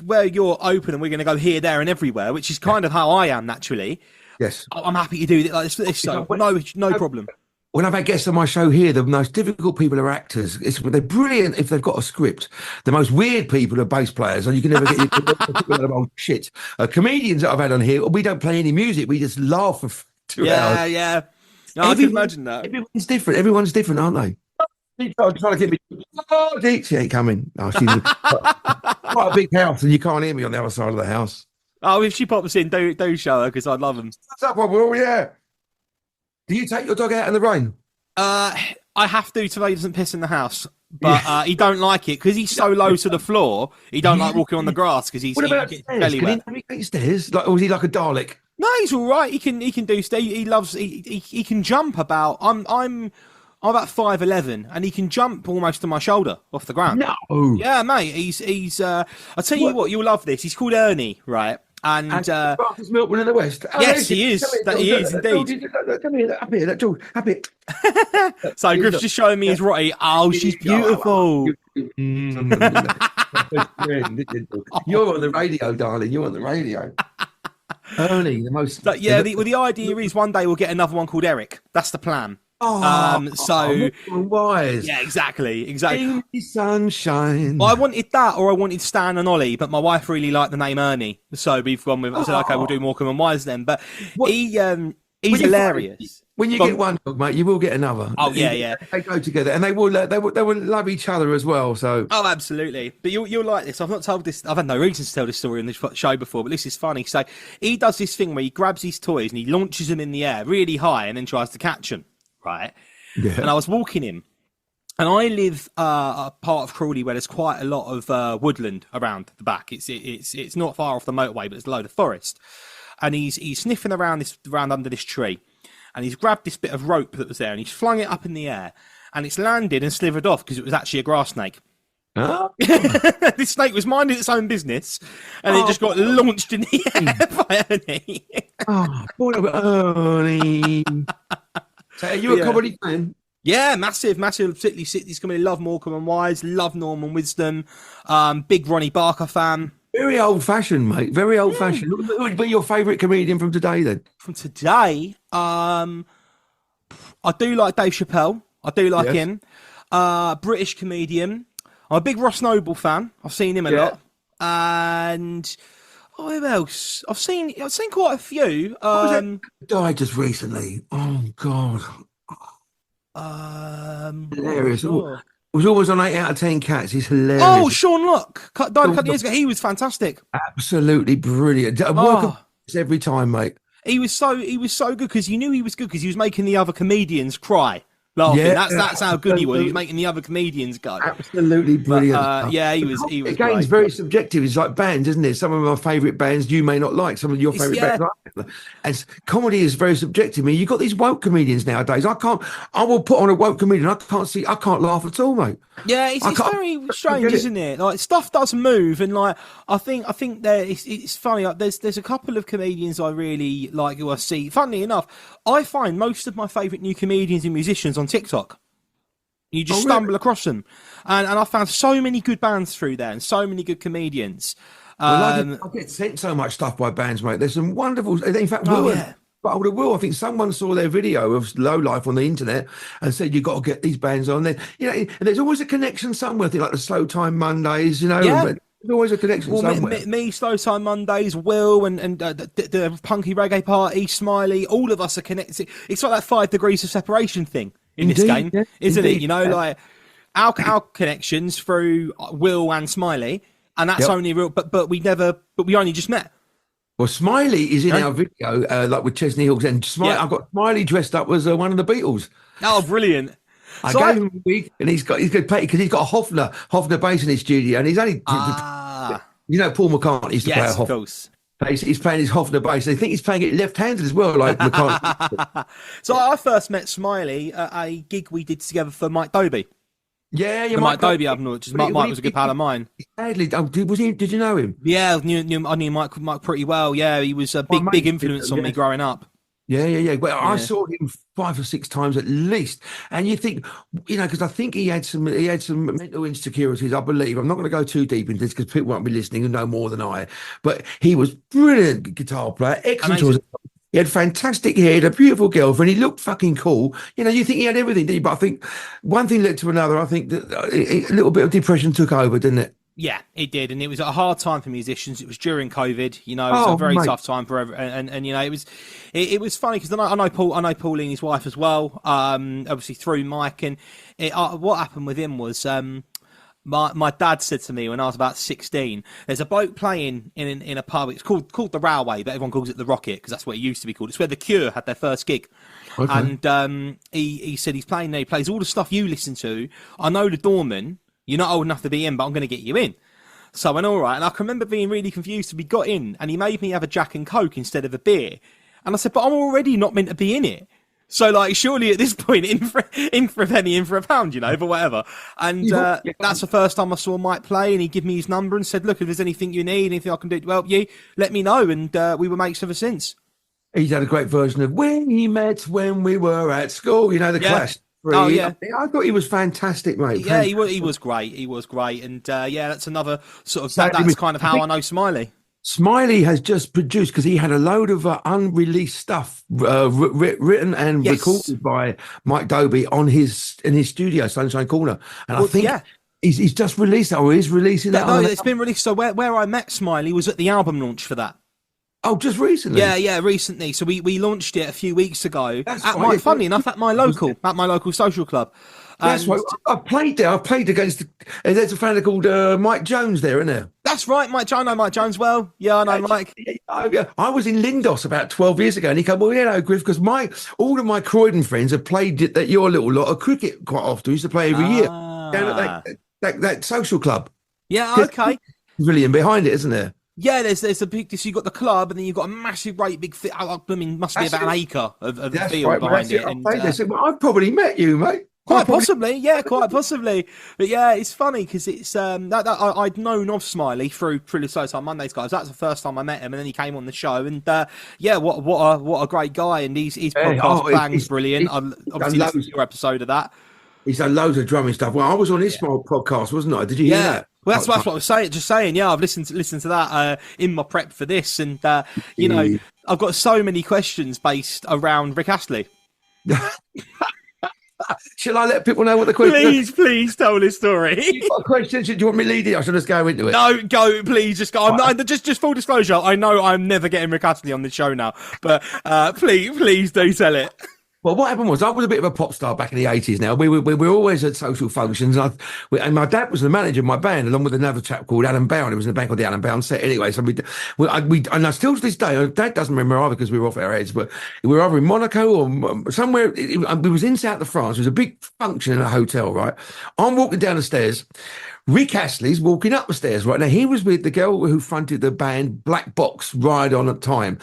Where you're open and we're going to go here, there, and everywhere, which is kind of how I am naturally. Yes, I'm happy to do it like this. So no problem. When I've had guests on my show here, the most difficult people are actors. They're brilliant if they've got a script. The most weird people are bass players, and you can never get your old shit. Comedians that I've had on here, we don't play any music. We just laugh for 2 hours. Yeah. No, I can imagine that. Everyone's different, aren't they? I'm trying to get me. Oh, she ain't coming. Oh, she's quite a big house, and you can't hear me on the other side of the house. Oh, if she pops in, do show her, because I'd love them. What's up, Will? Yeah. Do you take your dog out in the rain? I have to, so he doesn't piss in the house. But he don't like it because he's so low to the floor. He don't like walking on the grass because he's belly wet. Can he take stairs? Or is he like a Dalek? No, he's all right. He can do stairs. He can jump about. I'm about 5'11", and he can jump almost to my shoulder off the ground. No. Yeah, mate. He's. I'll tell you what, you'll love this. He's called Ernie, right? And fastest milkman in the West. Yes, he is. He is indeed. Come here, up here, George, up here. So Griff's just showing me his Rotty. Oh, she's beautiful. You're on the radio, darling. You're on the radio. Ernie, the most. The idea is one day we'll get another one called Eric. That's the plan. So wise. yeah, exactly. In the sunshine. I wanted that, or I wanted Stan and Ollie, but my wife really liked the name Ernie, so we've gone with. I said, okay, we'll do Morecambe and Wise then. But he's hilarious. When you get one dog, mate, you will get another. Oh yeah. They go together, and they will love each other as well. So absolutely. But you'll like this. I've not told this. I've had no reason to tell this story on this show before, but this is funny. So he does this thing where he grabs his toys and he launches them in the air really high, and then tries to catch them. Right. Yeah. And I was walking him, and I live a part of Crawley where there's quite a lot of woodland around the back. It's not far off the motorway, but there's a load of forest. And he's sniffing around under this tree. And he's grabbed this bit of rope that was there and he's flung it up in the air and it's landed and slithered off because it was actually a grass snake. Huh? This snake was minding its own business and it just got launched in the air by Ernie. Poor Ernie. So are you a comedy fan? Yeah, massive. Particularly City's comedy. Love Morecambe and Wise. Love Norman Wisdom. Big Ronnie Barker fan. Very old-fashioned, mate. Very old-fashioned. Who would be your favourite comedian from today, then? From today, I do like Dave Chappelle. I do like him. British comedian. I'm a big Ross Noble fan. I've seen him a lot. And who else? I've seen quite a few. Died just recently. Oh God. Hilarious. Sure. Was always on 8 out of 10 Cats. He's hilarious. Oh, Sean Locke died a couple of years ago. He was fantastic. Absolutely brilliant. Work every time, mate. He was so good because you knew he was good because he was making the other comedians cry. Laughing. Yeah, that's how good he was. He was making the other comedians go. Absolutely brilliant. But, he was. Again, it's very subjective. It's like bands, isn't it? Some of my favourite bands you may not like. Some of your favourite bands. And comedy is very subjective. I mean, you've got these woke comedians nowadays. I will put on a woke comedian. I can't laugh at all, mate. Yeah, it's very strange, isn't it? Like stuff does move, and like I think there it's funny. Like, there's a couple of comedians I really like who I see. Funnily enough, I find most of my favourite new comedians and musicians on TikTok. You just stumble across them, and I found so many good bands through there, and so many good comedians. I get sent so much stuff by bands, mate. There's some wonderful. In fact, I think someone saw their video of Low Life on the internet and said you've got to get these bands on there. You know, and there's always a connection somewhere. I think like the Slow Time Mondays, you know. Yeah. There's always a connection somewhere. Me, Slow Time Mondays, Will, and the Punky Reggae Party, Smiley, all of us are connected. It's like that 5 degrees of separation thing in this game, isn't it? You know, like our connections through Will and Smiley, and that's only real. But we only just met. Well, Smiley is in our video, like with Chesney Hawkes, and I've got Smiley dressed up as one of the Beatles. Oh, brilliant! I gave him a wig, and he's good because he's got a Hofner bass in his studio, and he's only, you know, Paul McCartney used to play a Hofner. Of course. He's playing his Hofner bass. They think he's playing it left-handed as well, like McCartney. So I first met Smiley at a gig we did together for Mike Dobie. Yeah, the Mike Dobie album, which Mike was a good pal of mine. Sadly, did you know him? Yeah, I knew Mike pretty well. Yeah, he was a big influence on me growing up. Yeah. Well, I saw him 5 or 6 times at least, and you think, you know, because I think he had some mental insecurities. I believe I'm not going to go too deep into this because people won't be listening and know more than I. But he was brilliant guitar player, excellent. He had fantastic hair, he had a beautiful girlfriend, he looked fucking cool. You know, you think he had everything, didn't you? But I think one thing led to another. I think that a little bit of depression took over, didn't it? Yeah, it did. And it was a hard time for musicians. It was during COVID, you know, it was a very tough time for everyone. And you know, it was funny because I know Pauline, his wife as well, obviously through Mike. And what happened with him was, My dad said to me when I was about 16, there's a bloke playing in a pub. It's called the Railway, but everyone calls it the Rocket because that's what it used to be called. It's where the Cure had their first gig. Okay. And he said he's playing there. He plays all the stuff you listen to. I know the doorman. You're not old enough to be in, but I'm going to get you in. So I went, all right. And I can remember being really confused. So we got in and he made me have a Jack and Coke instead of a beer. And I said, but I'm already not meant to be in it. So, like, surely at this point, in for a penny, in for a pound, you know, but whatever. And that's the first time I saw Mike play, and he gave me his number and said, look, if there's anything you need, anything I can do to help you, let me know. And we were mates ever since. He's had a great version of We Met When We Were at School, you know, the Clash. Oh, yeah. I thought he was fantastic, mate. Yeah, he was great. He was great. And, that's another sort of, that's kind of how I know Smiley. Smiley has just produced, because he had a load of unreleased stuff written and recorded by Mike Dobie in his studio, Sunshine Corner, and I think he's just released that, or is releasing that. No, it's been released. So where I met Smiley was at the album launch for that. Oh, just recently? Yeah, recently. So we launched it a few weeks ago. Funny enough, at my local social club. That's right. I played there. I played against. There's a fella called Mike Jones there, isn't there? That's right, Mike Jones. I know Mike Jones well. Yeah, I know Mike. I was in Lindos about 12 years ago, and he came, well, Griff, because all of my Croydon friends have played at your little lot of cricket quite often. We used to play every year down at that social club. Yeah, okay. Pavilion behind it, isn't there? Yeah, there's a big. So you've got the club, and then you've got a massive, great big. I mean, must be about an acre of the field behind it. And, I've probably met you, mate. Quite possibly. But yeah, it's funny because it's I'd known of Smiley through the Slow Time Mondays guys. That's the first time I met him, and then he came on the show, and what a great guy, and his podcast bangs brilliant. I obviously listened to your episode of that. He's done loads of drumming stuff. Well, I was on his podcast, wasn't I? Did you hear that? Well, that's what I was saying. Just saying, yeah, I've listened to that in my prep for this, and know, I've got so many questions based around Rick Astley. Shall I let people know what the question is? Please tell this story. You've got a question? Do you want me to lead it? I should just go into it. No, go, please. Just go. Just full disclosure. I know I'm never getting Rick Astley on the show now, but please do tell it. Well, what happened was I was a bit of a pop star back in the 80s now. We were always at social functions. And my dad was the manager of my band, along with another chap called Alan Bound. He was in a band called the Alan Bound Set. Anyway, so and I still to this day, Dad doesn't remember either because we were off our heads, but we were either in Monaco or somewhere. We was in south of France. It was a big function in a hotel, right? I'm walking down the stairs. Rick Astley's walking up the stairs, right? Now, he was with the girl who fronted the band Black Box, Ride On Time.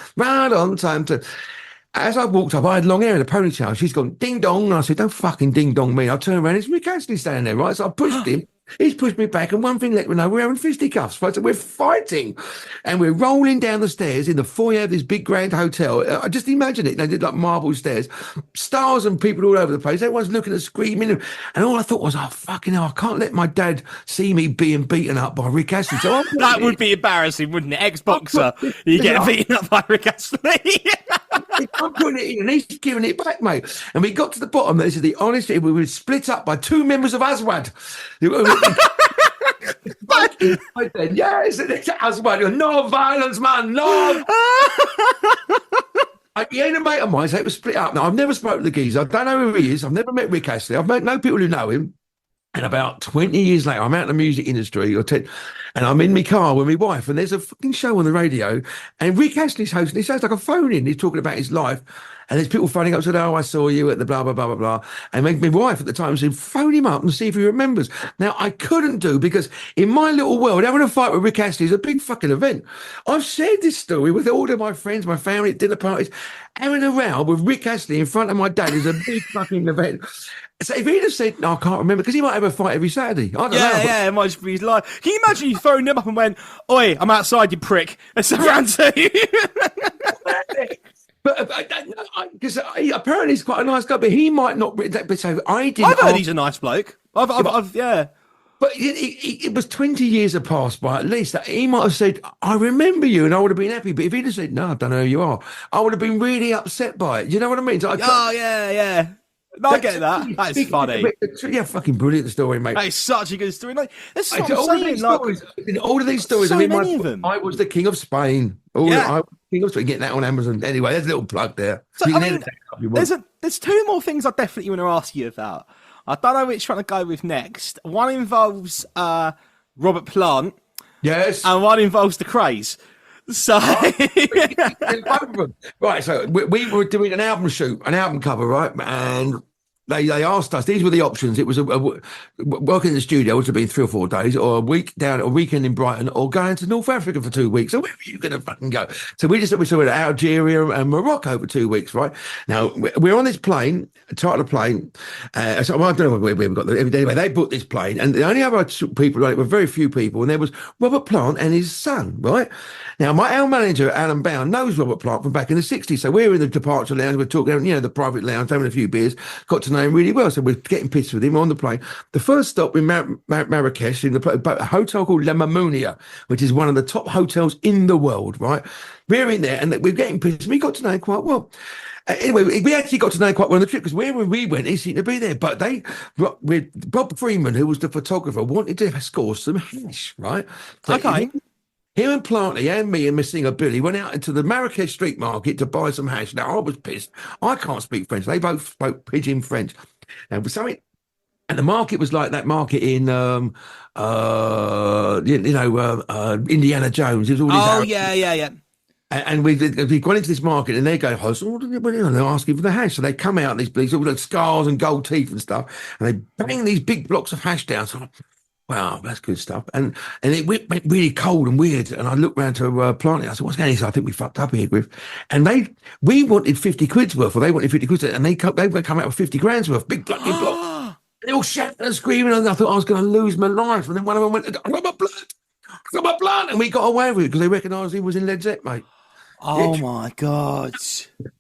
As I walked up, I had long hair in a ponytail. She's gone, ding dong. And I said, don't fucking ding dong me. I turned around, it's Rick Astley standing there, right? So I pushed him. He's pushed me back, and one thing let me know, we're having fisticuffs. So we're fighting, and we're rolling down the stairs in the foyer of this big grand hotel. I just imagine it. They did like marble stairs, stars and people all over the place. Everyone's looking and screaming, and all I thought was, oh fucking hell, I can't let my dad see me being beaten up by Rick Astley. So that would be embarrassing, wouldn't it? Ex-boxer, you get beaten up by Rick Astley. I'm putting it in, and he's giving it back, mate. And we got to the bottom. This is the honest. We were split up by two members of Aswad. Yes, it's Aswad. No violence, man. No. He ain't a mate of mine, so it was split up. Now, I've never spoken to the geezer. I don't know who he is. I've never met Rick Astley. I've met no people who know him. And about 20 years later, I'm out in the music industry, and I'm in my car with my wife, and there's a fucking show on the radio, and Rick Astley's hosting. He sounds like a phone-in. He's talking about his life, and there's people phoning up and said, oh, I saw you at the blah, blah, blah, blah, blah. And my wife at the time said, phone him up and see if he remembers. Now, I couldn't do, because in my little world, having a fight with Rick Astley is a big fucking event. I've shared this story with all of my friends, my family at dinner parties. Having a row with Rick Astley in front of my dad is a big fucking event. So if he'd have said, no, I can't remember, because he might have a fight every Saturday. I don't know. Yeah, it might just be his life. Can you imagine you phoned him up and went, oi, I'm outside, you prick. Let's run to you. But because apparently he's quite a nice guy, but he might not. But so I've heard he's a nice bloke. Yeah. But it was 20 years have passed by at least. He might have said, I remember you, and I would have been happy. But if he'd have said, no, I don't know who you are, I would have been really upset by it. You know what I mean? So yeah. No, I get that. That's funny. Yeah, fucking brilliant story, mate. That is such a good story. Like, that's what all of these stories. So many of them. I was the king of Spain. I was the king of Spain. Get that on Amazon. Anyway, there's a little plug there. So, there's two more things I definitely want to ask you about. I don't know which one to go with next. One involves Robert Plant. Yes. And one involves the Craze. So right, so we were doing an album cover, right? And they asked us, these were the options. It was working in the studio, which would have been 3 or 4 days, or a weekend in Brighton, or going to North Africa for 2 weeks. So where were you going to fucking go? So we saw it at Algeria and Morocco for 2 weeks, right? Now we're on this plane, charter plane. So I don't know where we got anyway, they booked this plane, and the only other people, right, were very few people, and there was Robert Plant and his son, right? Now our manager Alan Bound knows Robert Plant from back in the 60s, so we're in the departure lounge, we're talking, the private lounge, having a few beers, got to know him really well. So we're getting pissed with him on the plane. The first stop in Marrakesh, in a hotel called La Mamounia, which is one of the top hotels in the world, right? We're in there and we're getting pissed. We got to know him quite well. Anyway, we actually got to know quite well on the trip because wherever we went, he seemed to be there. But with Bob Freeman, who was the photographer, wanted to score some hash, right? So Okay. Him and Planty and me and my singer Billy went out into the Marrakesh street market to buy some hash. Now, I was pissed. I can't speak French. They both spoke pidgin French. And for something, and the market was like that market in, Indiana Jones. It was all these Oh, Arab- yeah. And we've gone into this market and they go, they're asking for the hash. So they come out, these all the scars and gold teeth and stuff, and they bang these big blocks of hash down. So, wow, that's good stuff. And it went really cold and weird. And I looked round to Planty. I said, what's going on? He said, I think we fucked up here, Griff. And we wanted 50 quid's worth, or they wanted 50 quid's worth, and they were coming out with 50 grand's worth, big block. And they all shouting and screaming, and I thought I was going to lose my life. And then one of them went, I got my blood. And we got away with it because they recognised he was in Led Zeppelin, mate. Oh my God!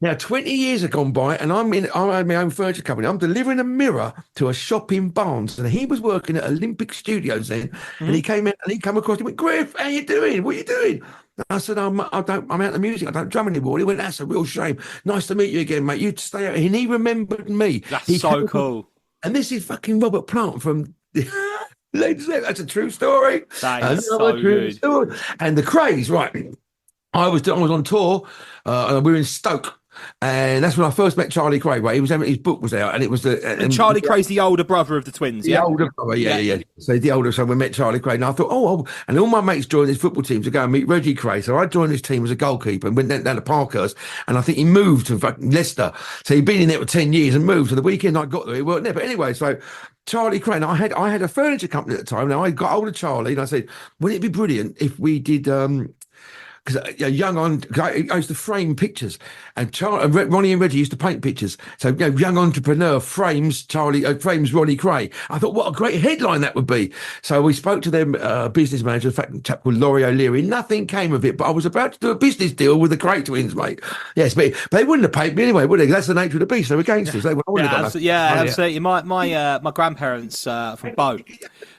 Now 20 years have gone by, and I had my own furniture company. I'm delivering a mirror to a shop in Barnes, and he was working at Olympic Studios then. And he came in, and he come across. He went, "Griff, how you doing? What are you doing?" And I said, I'm out of music. I don't drum anymore. He went, "That's a real shame. Nice to meet you again, mate. You stay out." And he remembered me. That's so cool. And this is fucking Robert Plant from Led Zeppelin. That's a true story. That is so good. Story. And the craze, right? I was on tour, and we were in Stoke, and that's when I first met Charlie Cray. Right, his book was out, and it was and Charlie Cray's the older brother of the twins. The older brother, yeah. So the older, so we met Charlie Cray, and I thought, and all my mates joined this football team to go and meet Reggie Cray. So I joined his team as a goalkeeper and went down to Parkhurst, and I think he moved to fucking Leicester. So he'd been in there for 10 years and moved. So the weekend I got there, he weren't there. But anyway, so Charlie Cray, and I had a furniture company at the time. Now I got hold of Charlie, and I said, wouldn't it be brilliant if we did because I used to frame pictures, and Ronnie and Reggie used to paint pictures. So young entrepreneur frames Ronnie Cray. I thought, what a great headline that would be. So we spoke to them business manager, in fact, a chap called Laurie O'Leary. Nothing came of it, but I was about to do a business deal with the Cray twins, mate. Yes, but they wouldn't have paid me anyway, would they? That's the nature of the beast. They were gangsters. They wouldn't have done absolutely. My grandparents from Bow,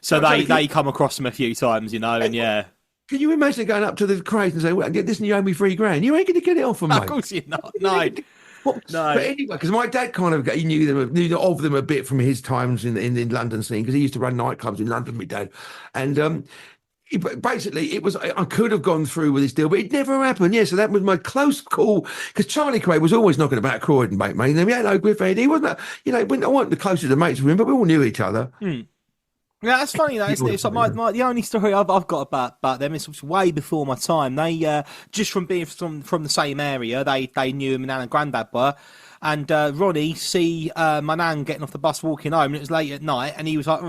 so they come across them a few times, and yeah. Can you imagine going up to the Crays and saying, well, get this and you owe me $3,000? You ain't going to get it off them, mate. Of course you're not. No. No. But anyway, because my dad kind of, he knew of them a bit from his times in the London scene, because he used to run nightclubs in London, my dad. And basically, I could have gone through with this deal, but it never happened. Yeah, so that was my close call, because Charlie Cray was always knocking about Croydon, mate. We had no Griff Eddie. He wasn't, I wasn't the closest of mates with him, but we all knew each other. Yeah, that's funny though, isn't it? It's like the only story I've got about them is way before my time. They just from being from the same area, they knew who my nan and granddad were. And Ronnie see my nan getting off the bus walking home, and it was late at night, and he was like,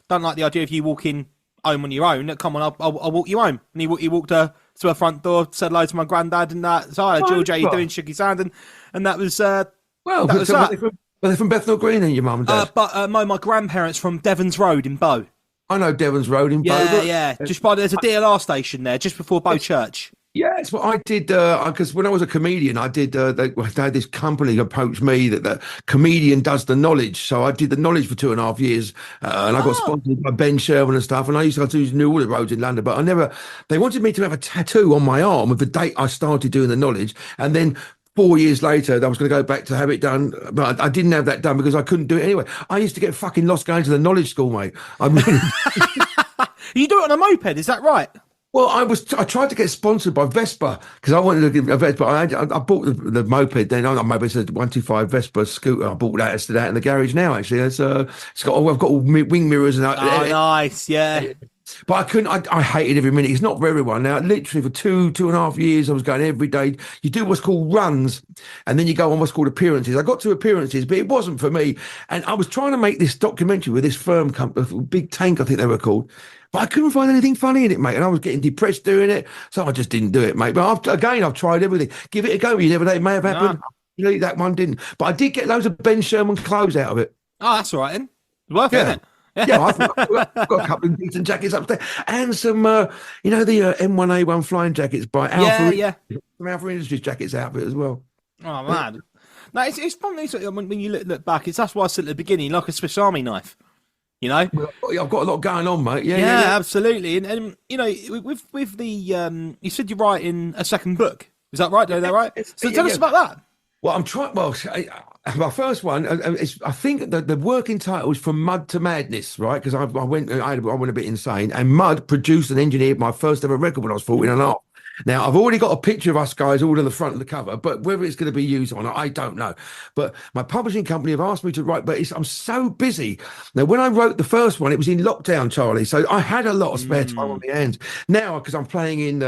"Don't like the idea of you walking home on your own. Come on, I'll walk you home." And he walked her to her front door, said hello to my granddad, and that. So, hi, George, how you doing? Shook his hand, and that was that was that. Well, they're from Bethnal Green, and your mum and dad. My grandparents from Devon's Road in Bow. I know Devon's Road in Bow. Yeah. Just there's a DLR station there, just before Bow Church. Yeah, it's what I did, because when I was a comedian, I did, they had this company approach me that the comedian does the knowledge. So I did the knowledge for 2.5 years, and I got sponsored by Ben Sherman and stuff, and I used to do all the roads in London, but they wanted me to have a tattoo on my arm with the date I started doing the knowledge, and then 4 years later, I was going to go back to have it done, but I didn't have that done because I couldn't do it anyway. I used to get fucking lost going to the knowledge school, mate. You do it on a moped, is that right? Well, I tried to get sponsored by Vespa because I wanted to give a Vespa. I bought the moped then. Not moped, it's a 125 Vespa scooter. I bought that. It's that in the garage now. Actually, I've got all wing mirrors and that. Oh, nice, yeah. But I couldn't. I hated every minute. It's not for everyone. Now, literally for 2.5 years, I was going every day. You do what's called runs, and then you go on what's called appearances. I got 2 appearances, but it wasn't for me. And I was trying to make this documentary with this firm company, Big Tank, I think they were called. But I couldn't find anything funny in it, mate. And I was getting depressed doing it. So I just didn't do it, mate. But I've tried everything. Give it a go. You never know. It may have happened. No. That one didn't. But I did get loads of Ben Sherman clothes out of it. Oh, that's all right then. Worth it, isn't it? Yeah, I've got a couple of decent jackets upstairs. And some, the M1A1 flying jackets by Alpha. Yeah. Some Alpha Industries jackets out of it as well. Oh, man. No, it's funny when you look back. That's why I said at the beginning, like a Swiss Army knife. You know, well, I've got a lot going on, mate. Yeah, absolutely. And you know, with the you said you're writing a second book. Is that right? Is that right? So tell us about that. Well, I'm trying. Well, my first one is, I think the working title is From Mud to Madness, right? Because I went a bit insane, and Mud produced and engineered my first ever record when I was 14 and a half. Now, I've already got a picture of us guys all on the front of the cover, but whether it's going to be used or not, I don't know. But my publishing company have asked me to write, but I'm so busy. Now, when I wrote the first one, it was in lockdown, Charlie, so I had a lot of spare time on my hands. Now, because I'm playing in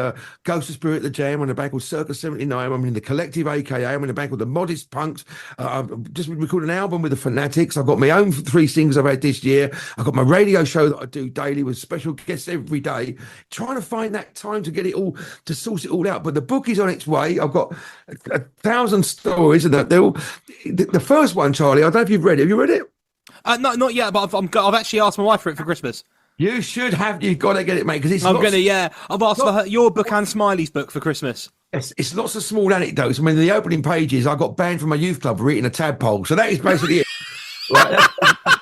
Ghost of Spirit, The Jam, I'm in a band called Circus 79, I'm in the Collective, AKA, I'm in a band called The Modest Punks. I've just recorded an album with The Fanatics. I've got my own 3 singles I've had this year. I've got my radio show that I do daily with special guests every day, trying to find that time to get it all, to source it all out. But the book is on its way. I've got 1,000 stories, and they're all, the first one, Charlie, I don't know if you've read it. Have you read it? No, not yet, but I've actually asked my wife for it for Christmas. You should have. You've got to get it, mate, because it's. I've asked for your book and Smiley's book for Christmas. It's lots of small anecdotes. I mean, the opening pages, I got banned from my youth club for eating a tadpole. So that is basically it. Right?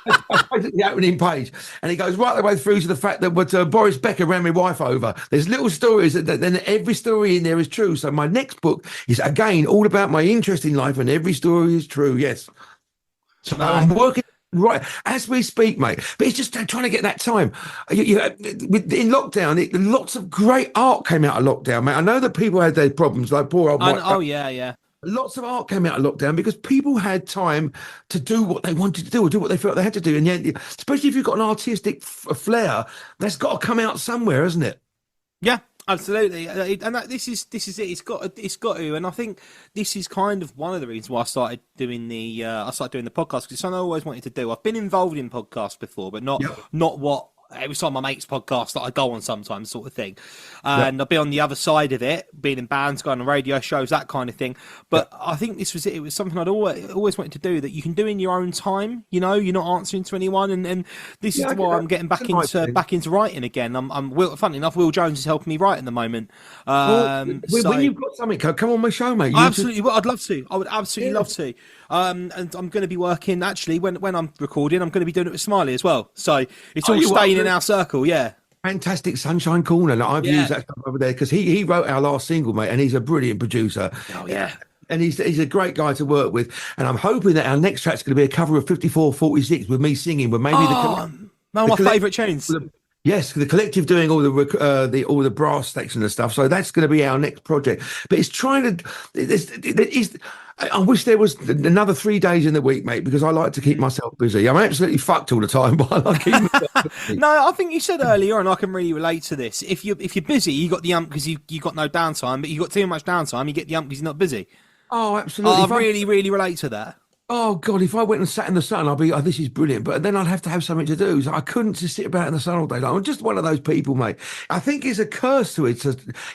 That's basically the opening page, and it goes right the way through to the fact that Boris Becker ran my wife over. There's little stories that then every story in there is true. So my next book is again all about my interest in life, and every story is true. Yes. So I'm working right as we speak, mate. But it's just trying to get that time. In lockdown, lots of great art came out of lockdown, mate. I know that people had their problems, like poor old Mike. Oh yeah. Lots of art came out of lockdown because people had time to do what they wanted to do or do what they felt they had to do. And yet, especially if you've got an artistic flair, that's got to come out somewhere, hasn't it? Yeah, absolutely. And this is it. It's got to. And I think this is kind of one of the reasons why I started doing the podcast, because it's something I always wanted to do. I've been involved in podcasts before, but not what. Every time my mate's podcast that I go on sometimes, sort of thing. And I've been on the other side of it, being in bands, going on radio shows, that kind of thing. But I think this was it. It was something I'd always wanted to do, that you can do in your own time. You know, you're not answering to anyone. And this is why I'm getting back into writing again. Funny enough, Will Jones is helping me write at the moment. When you've got something, come on my show, mate. Absolutely. Well, I'd love to. I would absolutely love to. And I'm going to be working, actually, when I'm recording, I'm going to be doing it with Smiley as well. So it's all staying in our circle, yeah. Fantastic Sunshine Corner. Like, I've used that stuff over there because he wrote our last single, mate, and he's a brilliant producer. Oh, yeah. And he's a great guy to work with. And I'm hoping that our next track's going to be a cover of 5446 with me singing, with maybe one of my favourite tunes. Yes, the Collective doing all the brass section and stuff. So that's going to be our next project. But it's trying to. I wish there was another 3 days in the week, mate, because I like to keep myself busy. I'm absolutely fucked all the time, but I like keeping myself busy. No, I think you said earlier, and I can really relate to this. If you're busy, you got the ump because you got no downtime, but you got too much downtime, you get the ump because you're not busy. Oh, absolutely. I really relate to that. Oh God! If I went and sat in the sun, I'd be, this is brilliant. But then I'd have to have something to do. So I couldn't just sit about in the sun all day long. I'm just one of those people, mate. I think it's a curse to it.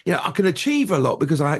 I can achieve a lot because I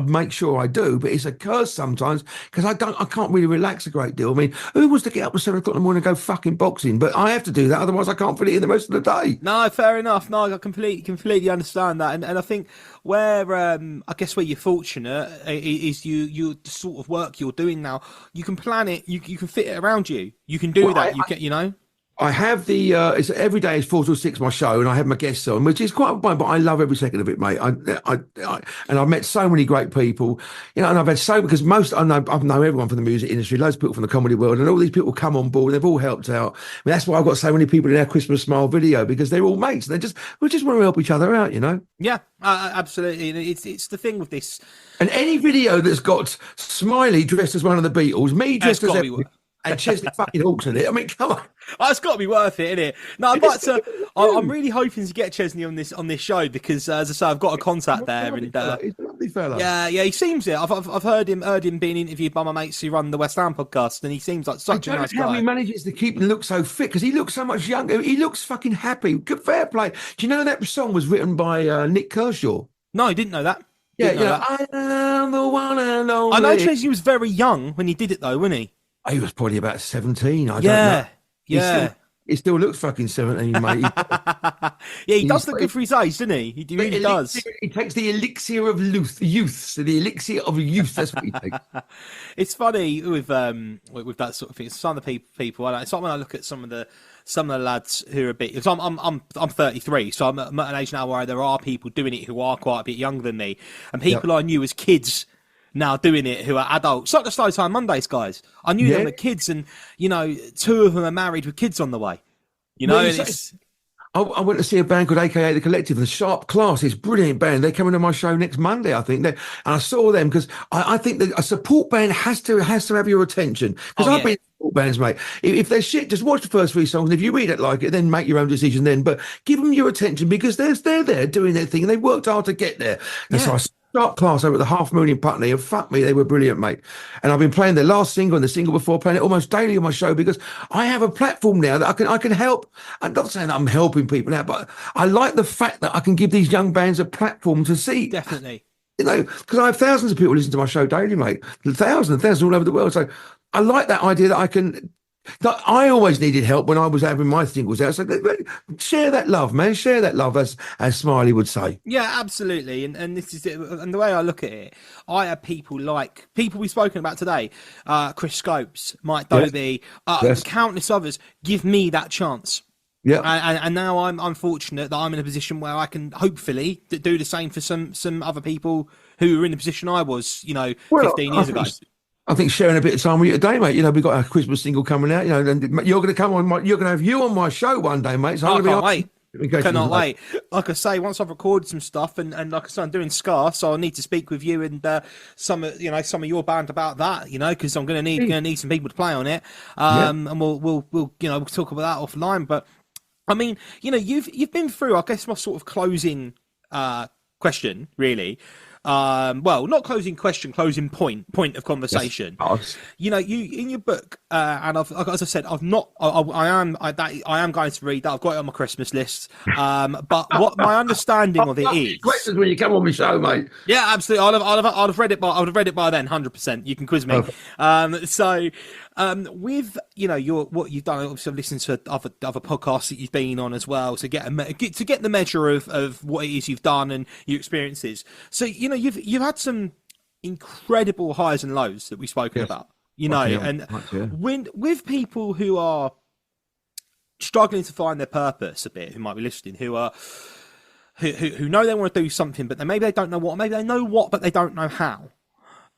make sure I do, but it's a curse sometimes because I can't really relax a great deal. I mean, who wants to get up at 7 o'clock in the morning and go fucking boxing? But I have to do that, otherwise I can't fit it in the rest of the day. No, fair enough. No, I completely understand that, and I think where I guess where you're fortunate is you the sort of work you're doing now. You can plan it. You can fit it around you. You can do that. I have it's every day is 4 till 6 my show, and I have my guests on, which is quite fun, but I love every second of it, mate. And I've met so many great people, and I've had because I know everyone from the music industry, loads of people from the comedy world, and all these people come on board. They've all helped out. I mean, that's why I've got so many people in our Christmas Smile video, because they're all mates. We just want to help each other out, Yeah, absolutely. And it's the thing with this. And any video that's got Smiley dressed as one of the Beatles, me dressed as and Chesney fucking Hawks in it. I mean, come on. Oh, it's got to be worth it, isn't it? No, I'm really hoping to get Chesney on this show because, as I say, I've got a contact there. He's a lovely fella. Yeah, he seems it. I've heard him being interviewed by my mates who run the West Ham podcast, and he seems like such a nice guy. How he manages to keep and look so fit, because he looks so much younger. He looks fucking happy. Good, fair play. Do you know that song was written by Nick Kershaw? No, I didn't know that. I am the one and only. I know Chesney was very young when he did it, though, wasn't he? He was probably about 17. I don't know. Yeah. He still looks fucking 17, mate. Yeah, he does look good for his age, doesn't he? He really does. He takes the elixir of youth. So the elixir of youth. That's what he takes. It's funny with that sort of thing. Some of the people. It's like when I look at some of the lads who are a bit. Because I'm 33, so I'm at an age now where there are people doing it who are quite a bit younger than me, and people I knew as kids now doing it who are adults. It's like the Slow Time Mondays guys. I knew them as kids, and two of them are married with kids on the way. I went to see a band called AKA The Collective, the Sharp Class. It's a brilliant band. They're coming to my show next Monday, I think. And I saw them because I think that a support band has to have your attention. Because I've been in support bands, mate. If they're shit, just watch the first 3 songs. And if you really don't like it, then make your own decision then. But give them your attention because they're there doing their thing and they worked hard to get there. And so I Sharp Class over at the 500,000 Putney, and fuck me, they were brilliant, mate. And I've been playing their last single and the single before, playing it almost daily on my show because I have a platform now that I can help. I'm not saying that I'm helping people now, but I like the fact that I can give these young bands a platform to see. Definitely. Because I have thousands of people listen to my show daily, mate. Thousands all over the world. So I like that idea that I can. I always needed help when I was having my singles out. So share that love, man. Share that love, as Smiley would say. Yeah, absolutely. And this is it. And the way I look at it, I have people like people we've spoken about today, Chris Scopes, Mike Dobie, countless others. Give me that chance. Yeah, and now I'm fortunate that I'm in a position where I can hopefully do the same for some other people who are in the position I was, 15 years ago. I think sharing a bit of time with you today, mate. We've got a Christmas single coming out. And you're going to come on. You're going to have you on my show one day, mate. So I can't wait. Cannot wait. Like I say, once I've recorded some stuff, and like I say, I'm doing Scar, so I need to speak with you and some of your band about that. Because I'm going to need some people to play on it. And we'll talk about that offline. But I mean, you've been through. I guess my sort of closing question, really. Well, not closing question, closing point of conversation. Yes. You in your book, and as I said, I am going to read that. I've got it on my Christmas list. But what my understanding of it is, questions when you come on my show, mate. Yeah, absolutely. I'd have read it by then, 100%. You can quiz me. With what you've done, obviously I've listened to other podcasts that you've been on as well to get the measure of what it is you've done and your experiences. So you've had some incredible highs and lows that we've spoken about. When with people who are struggling to find their purpose a bit, who might be listening, who know they want to do something, but maybe they don't know what, maybe they know what, but they don't know how.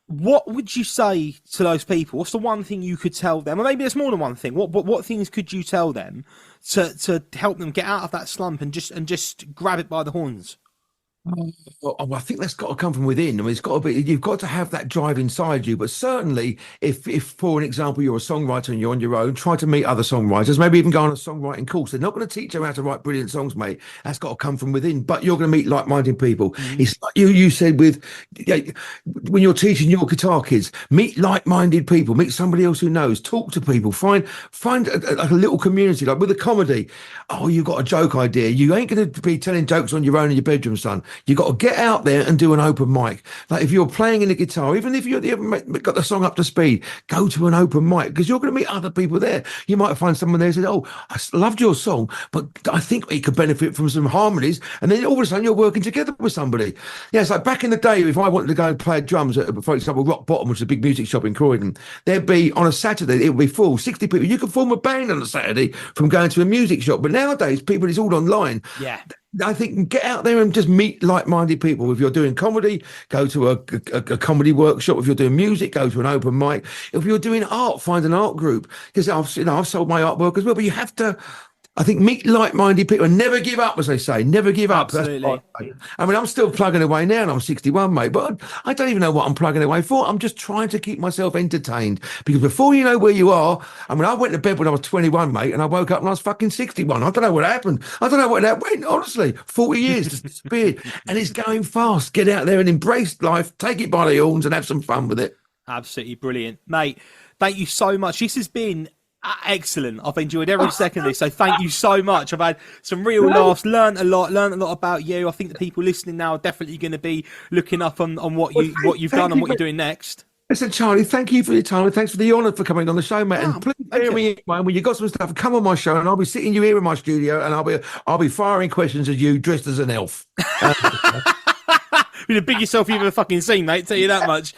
What would you say to those people? What's the one thing you could tell them? Or maybe there's more than one thing. What things could you tell them to help them get out of that slump and just grab it by the horns? Well, I think that's got to come from within. I mean, it's got to be. You've got to have that drive inside you. But certainly, if for an example, you're a songwriter and you're on your own, try to meet other songwriters. Maybe even go on a songwriting course. They're not going to teach you how to write brilliant songs, mate. That's got to come from within. But you're going to meet like-minded people. Mm-hmm. It's like you said with when you're teaching your guitar kids, meet like-minded people. Meet somebody else who knows. Talk to people. Find a little community. Like with a comedy. Oh, you've got a joke idea. You ain't going to be telling jokes on your own in your bedroom, son. You got to get out there and do an open mic. Like if you're playing in the guitar, even if you haven't got the song up to speed, go to an open mic because you're going to meet other people there. You might find someone there who says, "Oh, I loved your song, but I think it could benefit from some harmonies." And then all of a sudden you're working together with somebody. Yeah, it's like back in the day, if I wanted to go and play drums at, for example, Rock Bottom, which is a big music shop in Croydon, there'd be on a Saturday, it would be full, 60 people. You could form a band on a Saturday from going to a music shop. But nowadays, people, it's all online. Yeah. I think get out there and just meet like-minded people. If you're doing comedy, go to a comedy workshop. If you're doing music, go to an open mic. If you're doing art, find an art group. Because I've sold my artwork as well. But you have to, I think, meet like-minded people and never give up, as they say. Never give up. Absolutely. I mean, I'm still plugging away now, and I'm 61, mate. But I don't even know what I'm plugging away for. I'm just trying to keep myself entertained. Because before you know where you are, I mean, I went to bed when I was 21, mate, and I woke up when I was fucking 61. I don't know what happened. I don't know what that went. Honestly, 40 years just disappeared, and it's going fast. Get out there and embrace life. Take it by the horns and have some fun with it. Absolutely brilliant, mate. Thank you so much. This has been excellent. I've enjoyed every second of this, so thank you so much. I've had some real laughs, learned a lot about you. I think the people listening now are definitely going to be looking up on what you've done and what you're doing next. Listen, Charlie, thank you for your time and thanks for the honour for coming on the show, mate. And please bear me in mind when you got some stuff, come on my show and I'll be sitting you here in my studio and I'll be firing questions at you dressed as an elf. You're the biggest self you've ever fucking seen, mate. Tell you that much.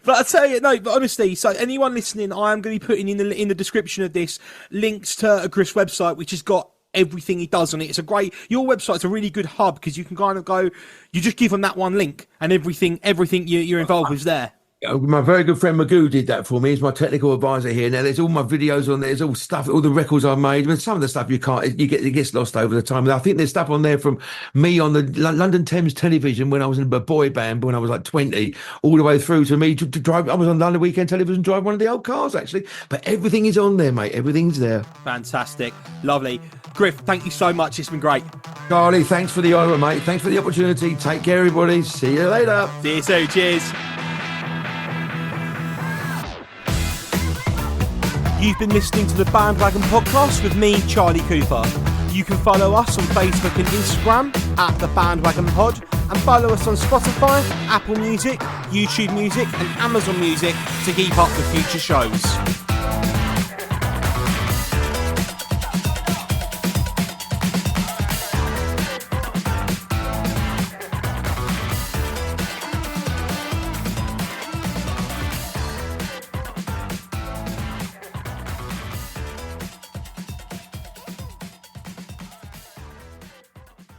But I tell you, no. But honestly, so anyone listening, I am going to be putting in the description of this links to Griff's website, which has got everything he does on it. It's a great. Your website's a really good hub because you can kind of go. You just give them that one link, and everything you're involved with is there. My very good friend Magoo did that for me. He's my technical advisor here. Now there's all my videos on there. There's all stuff, all the records I made. I mean, some of the stuff it gets lost over the time. And I think there's stuff on there from me on the London Thames television when I was in a boy band when I was like 20, all the way through to me to drive. I was on London Weekend Television, drive one of the old cars actually. But everything is on there, mate. Everything's there. Fantastic, lovely. Griff, thank you so much. It's been great. Charlie, thanks for the honour, mate. Thanks for the opportunity. Take care, everybody. See you later. See you soon. Cheers. You've been listening to the Bandwagon Podcast with me, Charlie Cooper. You can follow us on Facebook and Instagram at The Bandwagon Pod and follow us on Spotify, Apple Music, YouTube Music and Amazon Music to keep up with future shows.